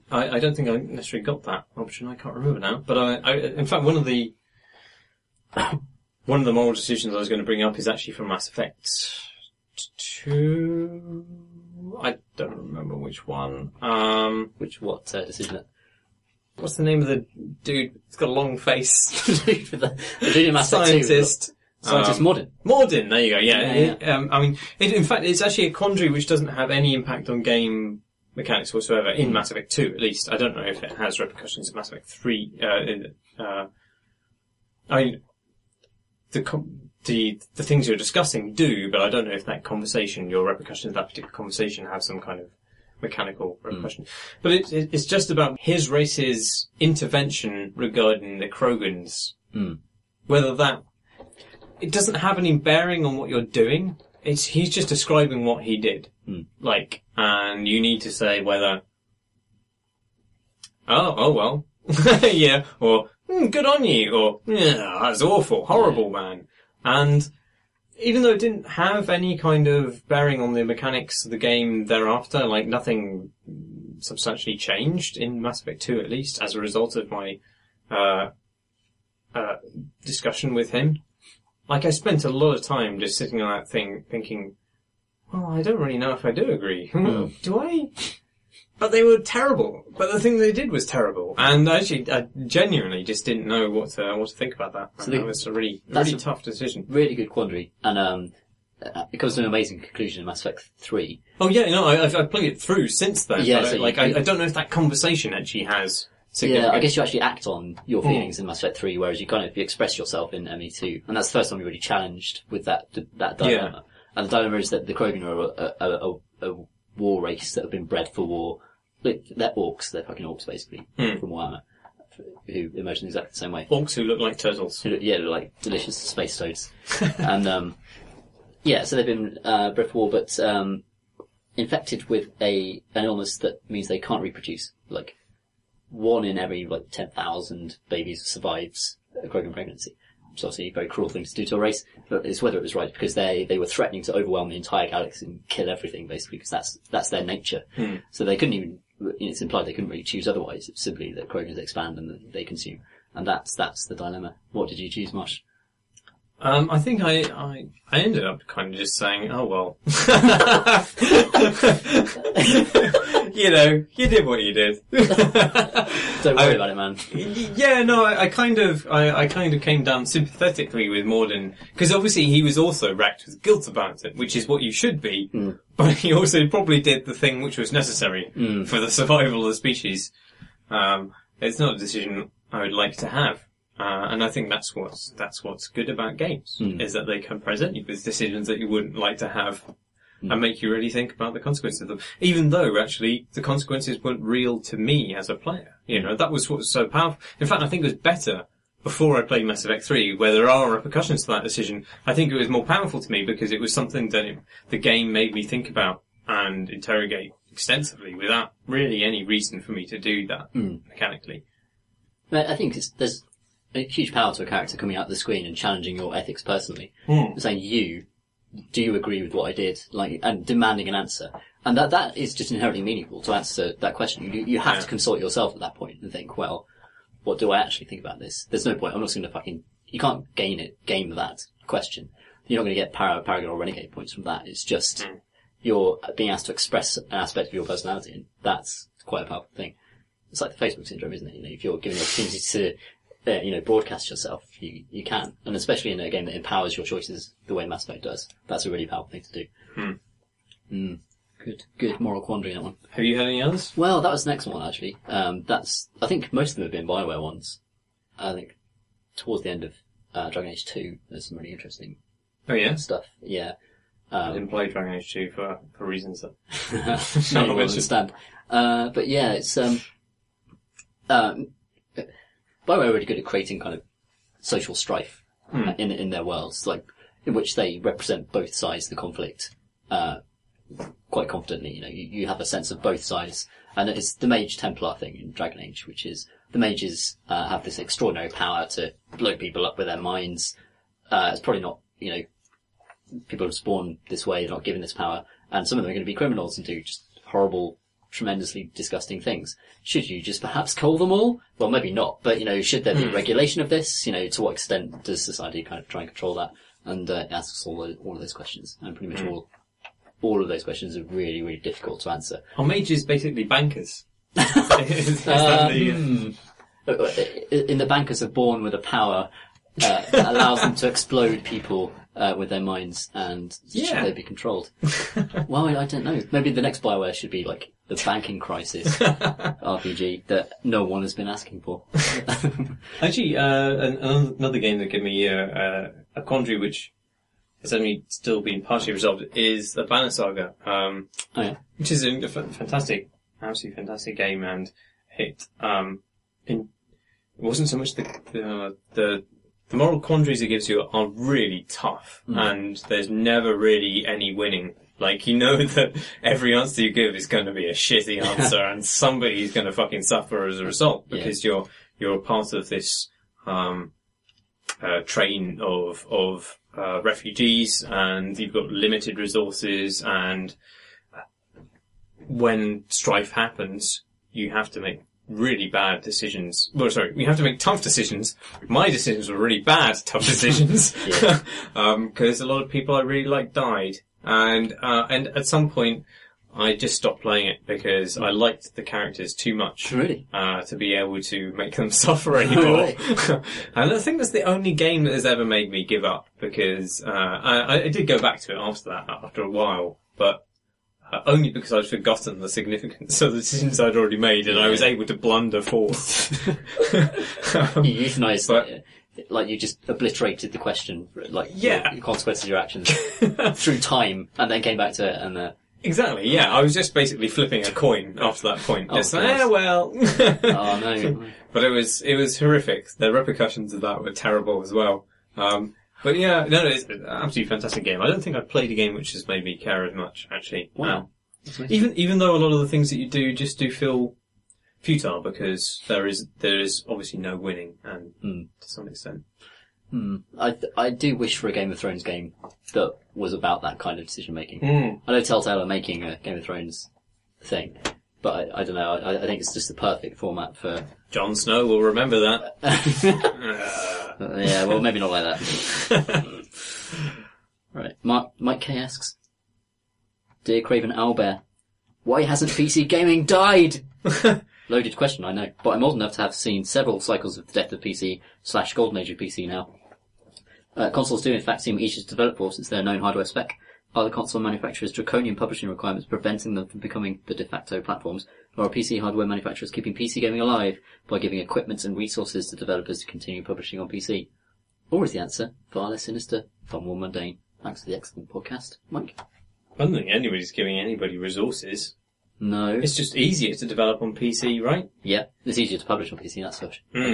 think I necessarily got that option. I can't remember now. But in fact, one of the moral decisions I was going to bring up is actually from Mass Effect 2. I don't remember which one. What decision? What's the name of the dude? He's got a long face. the dude in Mass Effect 2. Scientist Mordin. Mordin, there you go, yeah. I mean, in fact, it's actually a quandary which doesn't have any impact on game mechanics whatsoever, in Mass Effect 2 at least. I don't know if it has repercussions in Mass Effect 3. I mean, the things you're discussing do, but I don't know if that conversation, your repercussions of that particular conversation have some kind of mechanical repercussion. But it's just about his race's intervention regarding the Krogans. Whether that... It doesn't have any bearing on what you're doing. He's just describing what he did. And you need to say whether, oh well, yeah, or, good on you, or, yeah, that's awful, horrible, man. And even though it didn't have any kind of bearing on the mechanics of the game thereafter, like nothing substantially changed in Mass Effect 2 at least, as a result of my, discussion with him. Like, I spent a lot of time just sitting on that thing thinking, well, I don't really know if I do agree. Do I? But they were terrible. But the thing they did was terrible. And actually, I genuinely just didn't know what to think about that. So that was a really tough decision. Really good quandary. And, it comes to an amazing conclusion in Mass Effect 3. Oh yeah, no, I've played it through since then. Yeah, but so I don't know if that conversation actually has... Yeah, I guess you actually act on your feelings in Mass Effect 3, whereas you express yourself in ME2. And that's the first time you're really challenged with that dilemma. Yeah. And the dilemma is that the Krogan are a war race that have been bred for war. They're orcs, they're fucking orcs basically, from Warhammer, who emerge in exactly the same way. Orcs who look like turtles. They look like delicious space toads. And, so they've been bred for war, but infected with an illness that means they can't reproduce. Like, 1 in every 10,000 babies survives a Krogan pregnancy. Which is obviously a very cruel thing to do to a race, but it's whether it was right, because they were threatening to overwhelm the entire galaxy and kill everything, basically, because that's their nature. So they couldn't even, it's implied they couldn't really choose otherwise. It's simply that Krogans expand and that they consume. And that's the dilemma. What did you choose, Marsh? I think I ended up kind of just saying, oh well. You know, you did what you did. Don't worry about it, man. Yeah, no, I kind of came down sympathetically with Mordin, because obviously he was also racked with guilt about it, which is what you should be, but he also probably did the thing which was necessary for the survival of the species. It's not a decision I would like to have. And I think that's what's good about games, is that they can present you with decisions that you wouldn't like to have and make you really think about the consequences of them. Even though, actually, the consequences weren't real to me as a player. You know, that was what was so powerful. In fact, I think it was better before I played Mass Effect 3, where there are repercussions to that decision. I think it was more powerful to me because it was something that the game made me think about and interrogate extensively without really any reason for me to do that mechanically. I think there's a huge power to a character coming out of the screen and challenging your ethics personally. Saying, do you agree with what I did? And demanding an answer. And that is just inherently meaningful to answer that question. You have to consult yourself at that point and think, well, what do I actually think about this? There's no point. I'm not going to you can't game that question. You're not going to get Paragon or Renegade points from that. It's just, you're being asked to express an aspect of your personality, and that's quite a powerful thing. it's like the Facebook syndrome, isn't it? You know, if you're given the opportunity to, broadcast yourself, you can. And especially in a game that empowers your choices the way Mass Effect does. That's a really powerful thing to do. Good moral quandary, that one. Have you had any others? Well, that was the next one, actually. I think most of them have been BioWare ones. I think towards the end of Dragon Age 2, there's some really interesting stuff. Yeah. I didn't play Dragon Age 2 for reasons that no one will understand. But yeah, it's BioWare are really good at creating kind of social strife in their worlds, like in which they represent both sides of the conflict quite confidently. You know, you have a sense of both sides, and it's the Mage Templar thing in Dragon Age, which is the mages have this extraordinary power to blow people up with their minds. It's probably not, people have spawned this way, they're not given this power, and some of them are going to be criminals and do just horrible, tremendously disgusting things. Should you just perhaps cull them all? Well, maybe not, but, should there be regulation of this? To what extent does society kind of try and control that? And it asks all of those questions, and pretty much all of those questions are really, really difficult to answer. Are mages basically bankers? In the bankers are born with a power that allows them to explode people with their minds, and should they be controlled? Well, I don't know. Maybe the next BioWare should be like the banking crisis RPG that no one has been asking for. Actually, another game that gave me a quandary, which has only still been partially resolved, is the Banner Saga, which is a fantastic, absolutely fantastic game, and it wasn't so much the moral quandaries it gives you are really tough, and there's never really any winning. Like, that every answer you give is going to be a shitty answer, and somebody's going to fucking suffer as a result, because you're a part of this train of refugees, and you've got limited resources, and when strife happens, you have to make really bad decisions. Well, sorry, we have to make tough decisions. My decisions were really bad, tough decisions. Because a lot of people I really liked died. And at some point, I just stopped playing it because I liked the characters too much. Really? To be able to make them suffer anymore. And I think that's the only game that has ever made me give up, because, I did go back to it after a while, but only because I'd forgotten the significance of the decisions I'd already made, and I was able to blunder forth. You euthanized like you just obliterated the question, like the consequences of your actions through time, and then came back to it, and exactly, yeah. I was just basically flipping a coin after that point. Oh, just well. Oh no. But it was horrific. The repercussions of that were terrible as well. But yeah, no, it's an absolutely fantastic game. I don't think I've played a game which has made me care as much, actually. Wow. Even though a lot of the things that you do just do feel futile, because there is obviously no winning, and to some extent. I do wish for a Game of Thrones game that was about that kind of decision making. I know Telltale are making a Game of Thrones thing, but I don't know. I think it's just the perfect format for. Jon Snow will remember that. Yeah, well, maybe not like that. Right. Mike K asks, Dear Craven Owlbear, why hasn't PC gaming died? Loaded question, I know, but I'm old enough to have seen several cycles of the death of PC / golden age of PC now. Consoles do in fact seem easier to develop for since they're known hardware spec. Are the console manufacturers' draconian publishing requirements preventing them from becoming the de facto platforms, or are PC hardware manufacturers keeping PC gaming alive by giving equipment and resources to developers to continue publishing on PC? Or is the answer far less sinister, far more mundane? Thanks for the excellent podcast, Mike. I don't think anybody's giving anybody resources. No. It's just easier to develop on PC, right? Yeah, it's easier to publish on PC, that's for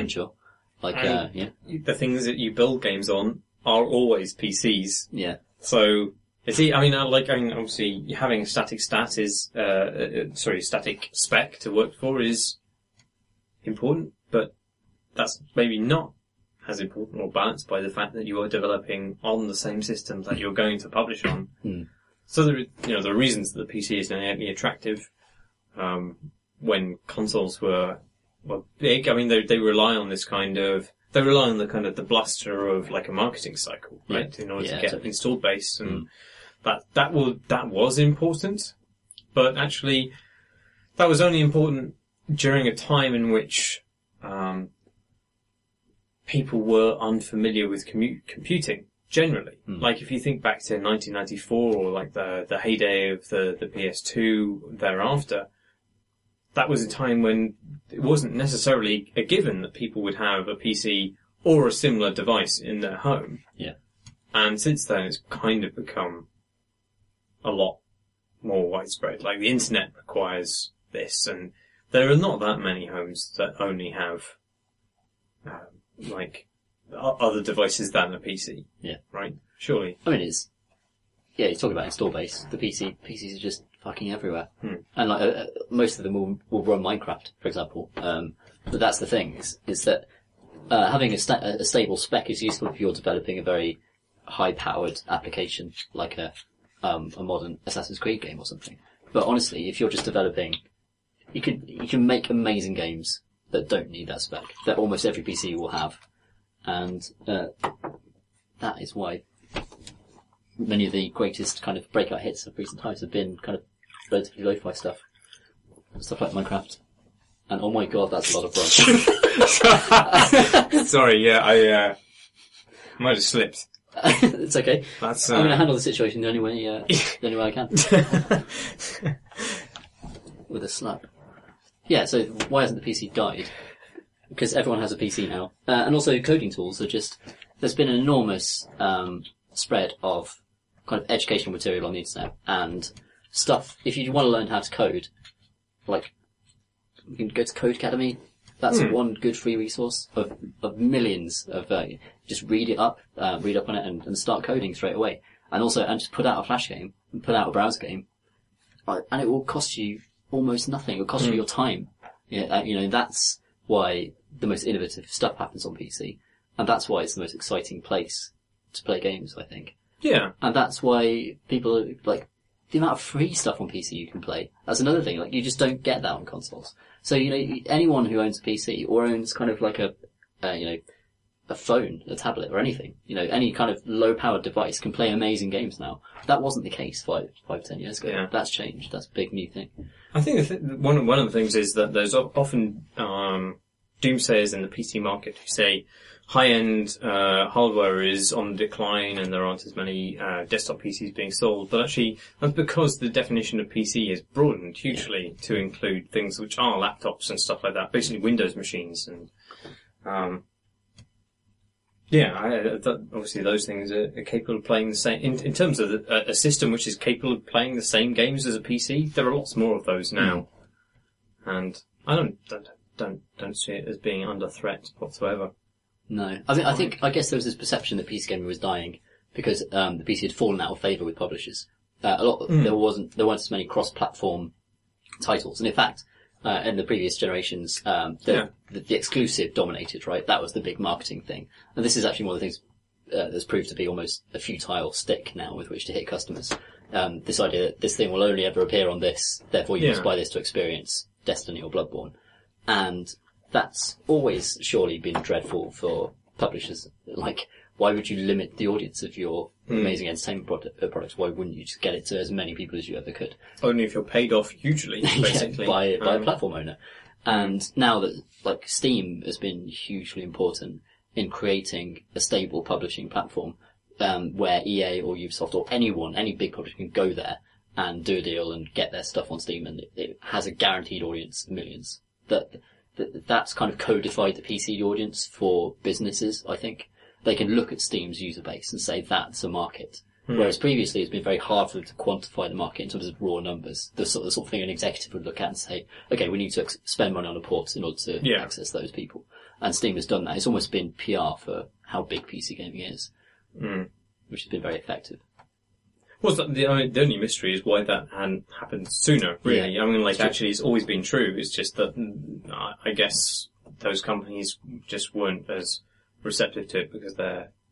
sure. Like, the things that you build games on are always PCs. Yeah. So, obviously, having static spec to work for is important, but that's maybe not as important or balanced by the fact that you are developing on the same system that you're going to publish on. So there are reasons that the PC is innately attractive. When consoles were big, I mean, they rely on this they rely on the bluster of like a marketing cycle, right? In order to get an installed base, and that was important, but actually that was only important during a time in which people were unfamiliar with computing generally. Like if you think back to 1994 or like the heyday of the PS2 thereafter, that was a time when it wasn't necessarily a given that people would have a PC or a similar device in their home. Yeah. And since then it's kind of become a lot more widespread. Like the internet requires this, and there are not that many homes that only have other devices than a PC. Yeah. Right? Surely. I mean, you talk about install base. The PCs are just fucking everywhere. And like, most of them will run Minecraft, for example. But that's the thing, is that, having a stable spec is useful if you're developing a very high-powered application, like a modern Assassin's Creed game or something. But honestly, if you're just developing, you can make amazing games that don't need that spec, that almost every PC will have. And that is why many of the greatest kind of breakout hits of recent times have been kind of relatively lo-fi stuff like Minecraft. And oh my god, that's a lot of run. Sorry, yeah, I might have slipped. It's okay. I'm going to handle the situation the only way I can. With a slap. Yeah, so why hasn't the PC died? Because everyone has a PC now. And also coding tools are there's been an enormous spread of kind of educational material on the internet and stuff. If you want to learn how to code, like, you can go to Code Academy. That's one good free resource of millions of, just read up on it and start coding straight away. And just put out a Flash game, and put out a browser game, and it will cost you almost nothing. It will cost you your time. Yeah, that's why the most innovative stuff happens on PC. And that's why it's the most exciting place to play games, I think. Yeah. And that's why people, like, the amount of free stuff on PC you can play. That's another thing. Like, you just don't get that on consoles. So, anyone who owns a PC or owns kind of like a phone, a tablet or anything, any kind of low-powered device can play amazing games now. That wasn't the case 5-10 years ago. Yeah. That's changed. That's a big new thing. I think one of the things is that there's often doomsayers in the PC market who say high-end hardware is on the decline and there aren't as many desktop PCs being sold. But actually, that's because the definition of PC has broadened hugely to include things which are laptops and stuff like that, basically Windows machines. And obviously those things are capable of playing the same. In terms of a system which is capable of playing the same games as a PC, there are lots more of those now. And I don't see it as being under threat whatsoever. No. I guess there was this perception that PC gaming was dying because the PC had fallen out of favour with publishers. There weren't as many cross-platform titles. And in fact, in the previous generations, the exclusive dominated, right? That was the big marketing thing. And this is actually one of the things that's proved to be almost a futile stick now with which to hit customers. This idea that this thing will only ever appear on this, therefore you must buy this to experience Destiny or Bloodborne. And that's always surely been dreadful for publishers. Like, why would you limit the audience of your amazing entertainment products? Why wouldn't you just get it to as many people as you ever could? Only if you're paid off hugely, basically. by a platform owner. And now that, like, Steam has been hugely important in creating a stable publishing platform, where EA or Ubisoft or anyone, any big publisher can go there and do a deal and get their stuff on Steam, and it has a guaranteed audience of millions. That's kind of codified the PC audience for businesses, I think. They can look at Steam's user base and say that's a market. Whereas previously it's been very hard for them to quantify the market in terms of raw numbers. The sort of thing an executive would look at and say, okay, we need to spend money on a port in order to access those people. And Steam has done that. It's almost been PR for how big PC gaming is, which has been very effective. Well, the only mystery is why that hadn't happened sooner, really. Yeah, I mean, actually, it's always been true. It's just that, I guess, those companies just weren't as receptive to it because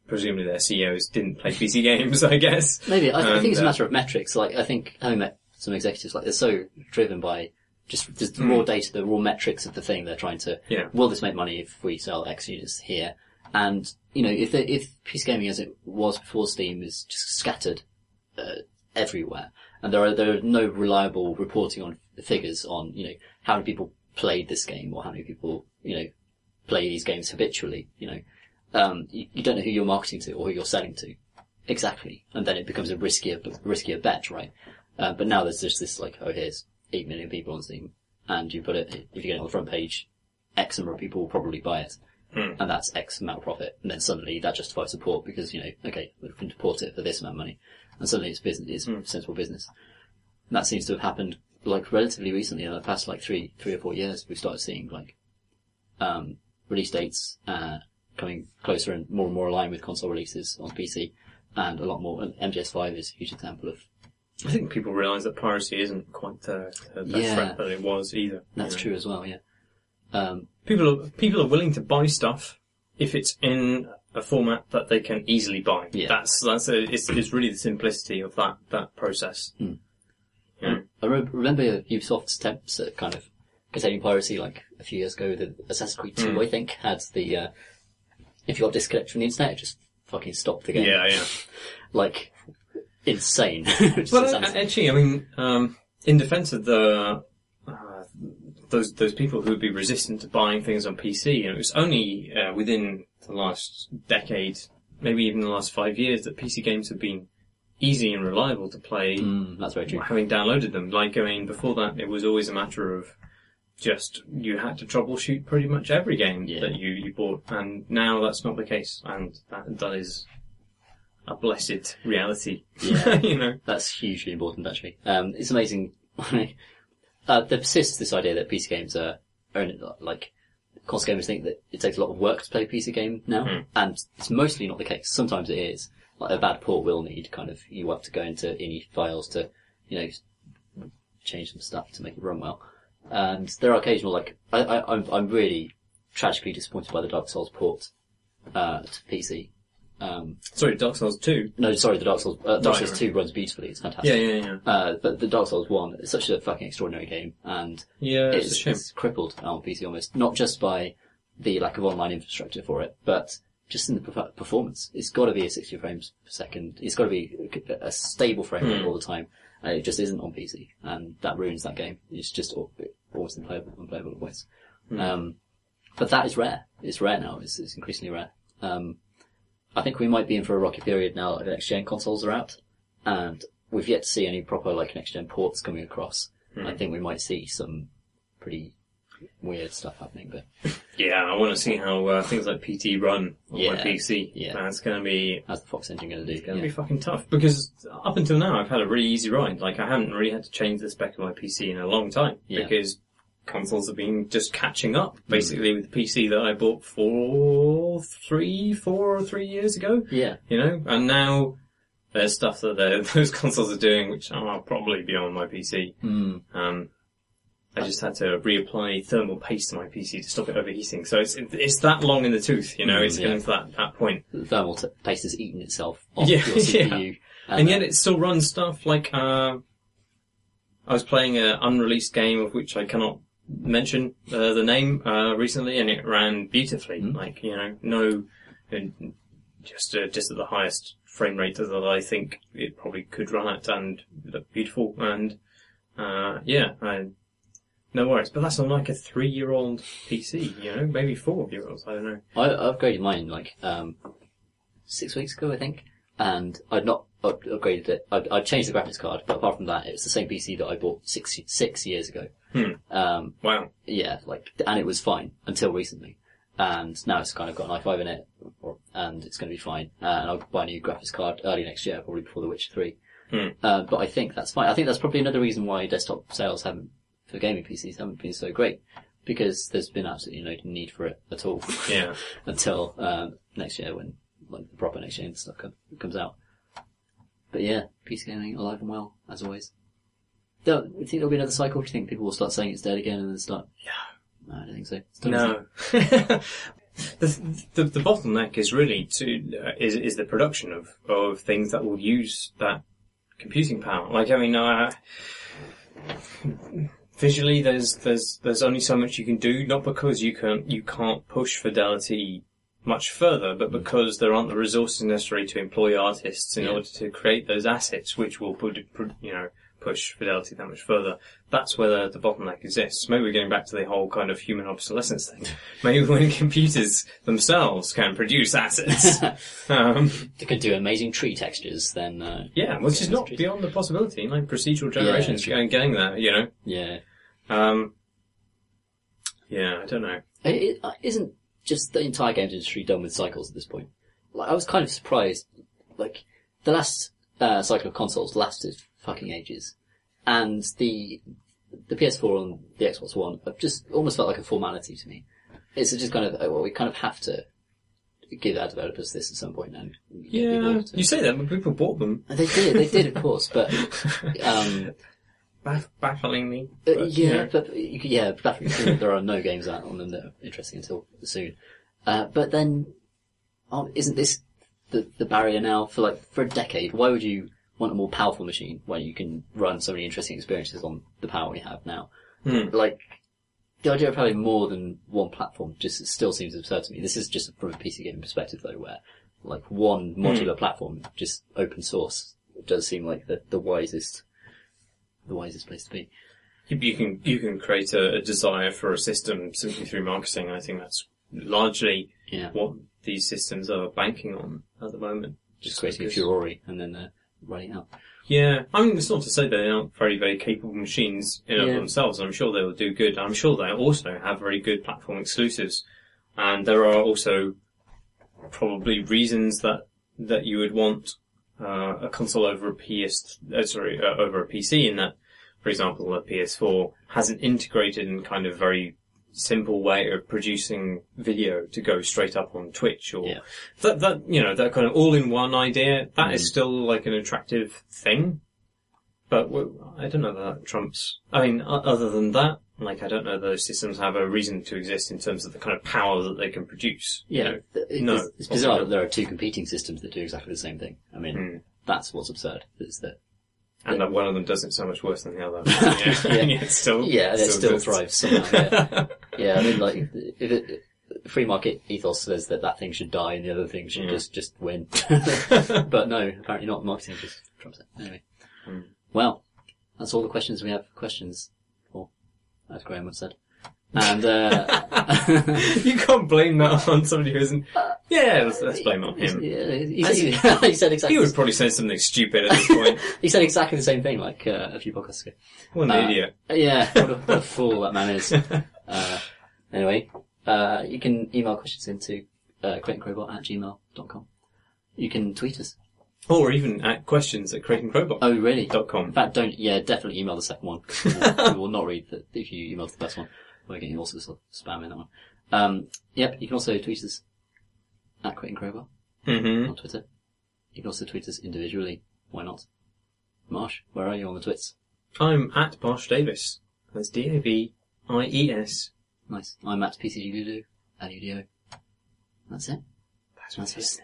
presumably their CEOs didn't play PC games, I guess. Maybe. I think it's a matter of metrics. Like, I think, having met some executives, like, they're so driven by just the raw data, the raw metrics of the thing. They're trying to, will this make money if we sell X units here? And, if PC gaming as it was before Steam is just scattered everywhere, and there are no reliable reporting on the figures on how many people played this game or how many people, play these games habitually, you don't know who you're marketing to or who you're selling to. Exactly. And then it becomes a riskier bet, right? But now there's just this here's 8 million people on Steam, and you put it, if you get it on the front page, X number of people will probably buy it. And that's X amount of profit. And then suddenly that justifies support because, okay, we can support it for this amount of money. And suddenly it's business, it's sensible business. And that seems to have happened, relatively recently, in the past, 3 or 4 years. We've started seeing, release dates, coming closer and more aligned with console releases on PC. And a lot more. MGS5 is a huge example of. I think people realise that piracy isn't quite the threat that it was either. That's true as well. Yeah. People are willing to buy stuff if it's in a format that they can easily buy. Yeah. It's really the simplicity of that process. Yeah. I remember Ubisoft's attempts at kind of containing piracy a few years ago. The Assassin's Creed 2, I think, had the if you got disconnected from the internet, it just fucking stopped the game. Yeah. Insane. Well, actually, I mean, in defence of those people who would be resistant to buying things on PC, it was only within the last decade, maybe even the last 5 years, that PC games have been easy and reliable to play. That's very true. Having downloaded them. Before that, it was always a matter of just, you had to troubleshoot pretty much every game that you bought, and now that's not the case, and that is a blessed reality. Yeah. That's hugely important, actually. It's amazing. There persists this idea that PC games are only, console gamers think that it takes a lot of work to play a PC game now, and it's mostly not the case. Sometimes it is. A bad port will need you have to go into INI files to, change some stuff to make it run well. And there are occasional, I'm really tragically disappointed by the Dark Souls port, to PC. Sorry, Dark Souls 2? No, sorry, the Dark Souls 2 runs beautifully, it's fantastic. Yeah. But the Dark Souls 1 is such a fucking extraordinary game, and it's crippled on PC almost, not just by the lack of online infrastructure for it, but just in the performance. It's gotta be a 60 frames per second, it's gotta be a stable frame rate all the time, and it just isn't on PC, and that ruins that game. It's just almost unplayable at points. But that is rare. It's rare now, it's increasingly rare. I think we might be in for a rocky period now that next-gen consoles are out, and we've yet to see any proper next-gen ports coming across. I think we might see some pretty weird stuff happening, but... Yeah, I want to see how things like PT run on my PC. Yeah. That's going to be... How's the Fox engine going to do? It's going to be fucking tough, because up until now I've had a really easy ride. I haven't really had to change the spec of my PC in a long time, because consoles have been just catching up, basically, with the PC that I bought 4 or 3 years ago. Yeah. And now there's stuff that those consoles are doing which are probably beyond my PC. I just had to reapply thermal paste to my PC to stop it overheating. So it's that long in the tooth, it's getting to that point. The thermal paste has eaten itself off your CPU. And yet it still runs stuff I was playing an unreleased game of which I cannot mention the name recently, and it ran beautifully. Just at the highest frame rate that I think it probably could run at, and looked beautiful. And no worries. But that's on a 3-year-old PC, maybe 4-year-olds. I don't know. I upgraded mine 6 weeks ago, I think, and I'd not upgraded it. I'd changed the graphics card, but apart from that, it was the same PC that I bought six years ago. Wow. Yeah, and it was fine until recently. And now it's kind of got an i5 in it, and it's going to be fine. And I'll buy a new graphics card early next year, probably before The Witcher 3. But I think that's fine. I think that's probably another reason why desktop sales for gaming PCs haven't been so great, because there's been absolutely no need for it at all. Yeah. Until next year, when the proper next gen stuff comes out. But yeah, PC gaming alive and well, as always. Do you think there'll be another cycle? Do you think people will start saying it's dead again and then start? Yeah. No, I don't think so. No. The bottleneck is really is the production of things that will use that computing power. Visually, there's only so much you can do, not because you can't push fidelity much further, but because there aren't the resources necessary to employ artists in order to create those assets, which will push fidelity that much further. That's where the bottleneck exists. Maybe we're getting back to the whole kind of human obsolescence thing. Maybe when computers themselves can produce assets, They could do amazing tree textures, then... which is not beyond the possibility, like procedural generations getting there, you know? Yeah. I don't know. It isn't just the entire games industry done with cycles at this point. Like, I was kind of surprised, like, the last cycle of consoles lasted fucking ages. And the PS4 and the Xbox One have just almost felt like a formality to me. It's just kind of, we kind of have to give our developers this at some point and you say that, but people bought them. They did, of course, but, baffling me. But there are no games out on them that are interesting until soon. But then, isn't this the barrier now for a decade? Why would you want a more powerful machine when you can run so many interesting experiences on the power we have now? Like, the idea of having more than one platform just still seems absurd to me. This is just from a PC gaming perspective though, where like one modular platform, just open source, does seem like the wisest place to be. You can create a desire for a system simply through marketing. I think that's largely what these systems are banking on at the moment. Just creating a furore and then running out. Yeah, I mean, it's not to say that they aren't very, very capable machines in and of themselves. I'm sure they will do good. I'm sure they also have very good platform exclusives. And there are also probably reasons that you would want a console over a over a PC, in that, for example, a PS4 has an integrated and kind of very simple way of producing video to go straight up on Twitch, or that kind of all-in-one idea. That is still like an attractive thing, but I don't know that trumps. I mean, other than that, like, I don't know those systems have a reason to exist in terms of the kind of power that they can produce. It's bizarre that there are two competing systems that do exactly the same thing. I mean, that's what's absurd. Is that. And that one of them does it so much worse than the other. It still thrives somehow. I mean, like, free market ethos says that thing should die and the other thing should just win. But no, apparently not. Marketing just trumps it. Anyway. Well, that's all the questions we have. Questions for, as Graham would have said. And, you can't blame that on somebody who isn't. Let's blame it on him. He said exactly. He would probably say something stupid at this point. He said exactly the same thing, like, a few podcasts ago. What an idiot. What a fool that man is. Anyway, you can email questions into, crateandcrowbot@gmail.com. You can tweet us. Or even at questions@crateandcrowbot.com. Oh, really? In fact, definitely email the second one. We will not read that if you email the first one. We're getting all sorts of spam in that one. You can also tweet us at @crateandcrowbot on Twitter. You can also tweet us individually. Why not? Marsh, where are you on the twits? I'm at Bosh Davis. That's DAVIES. Nice. I'm at PCG Ludo, at UDO. That's it. That's it.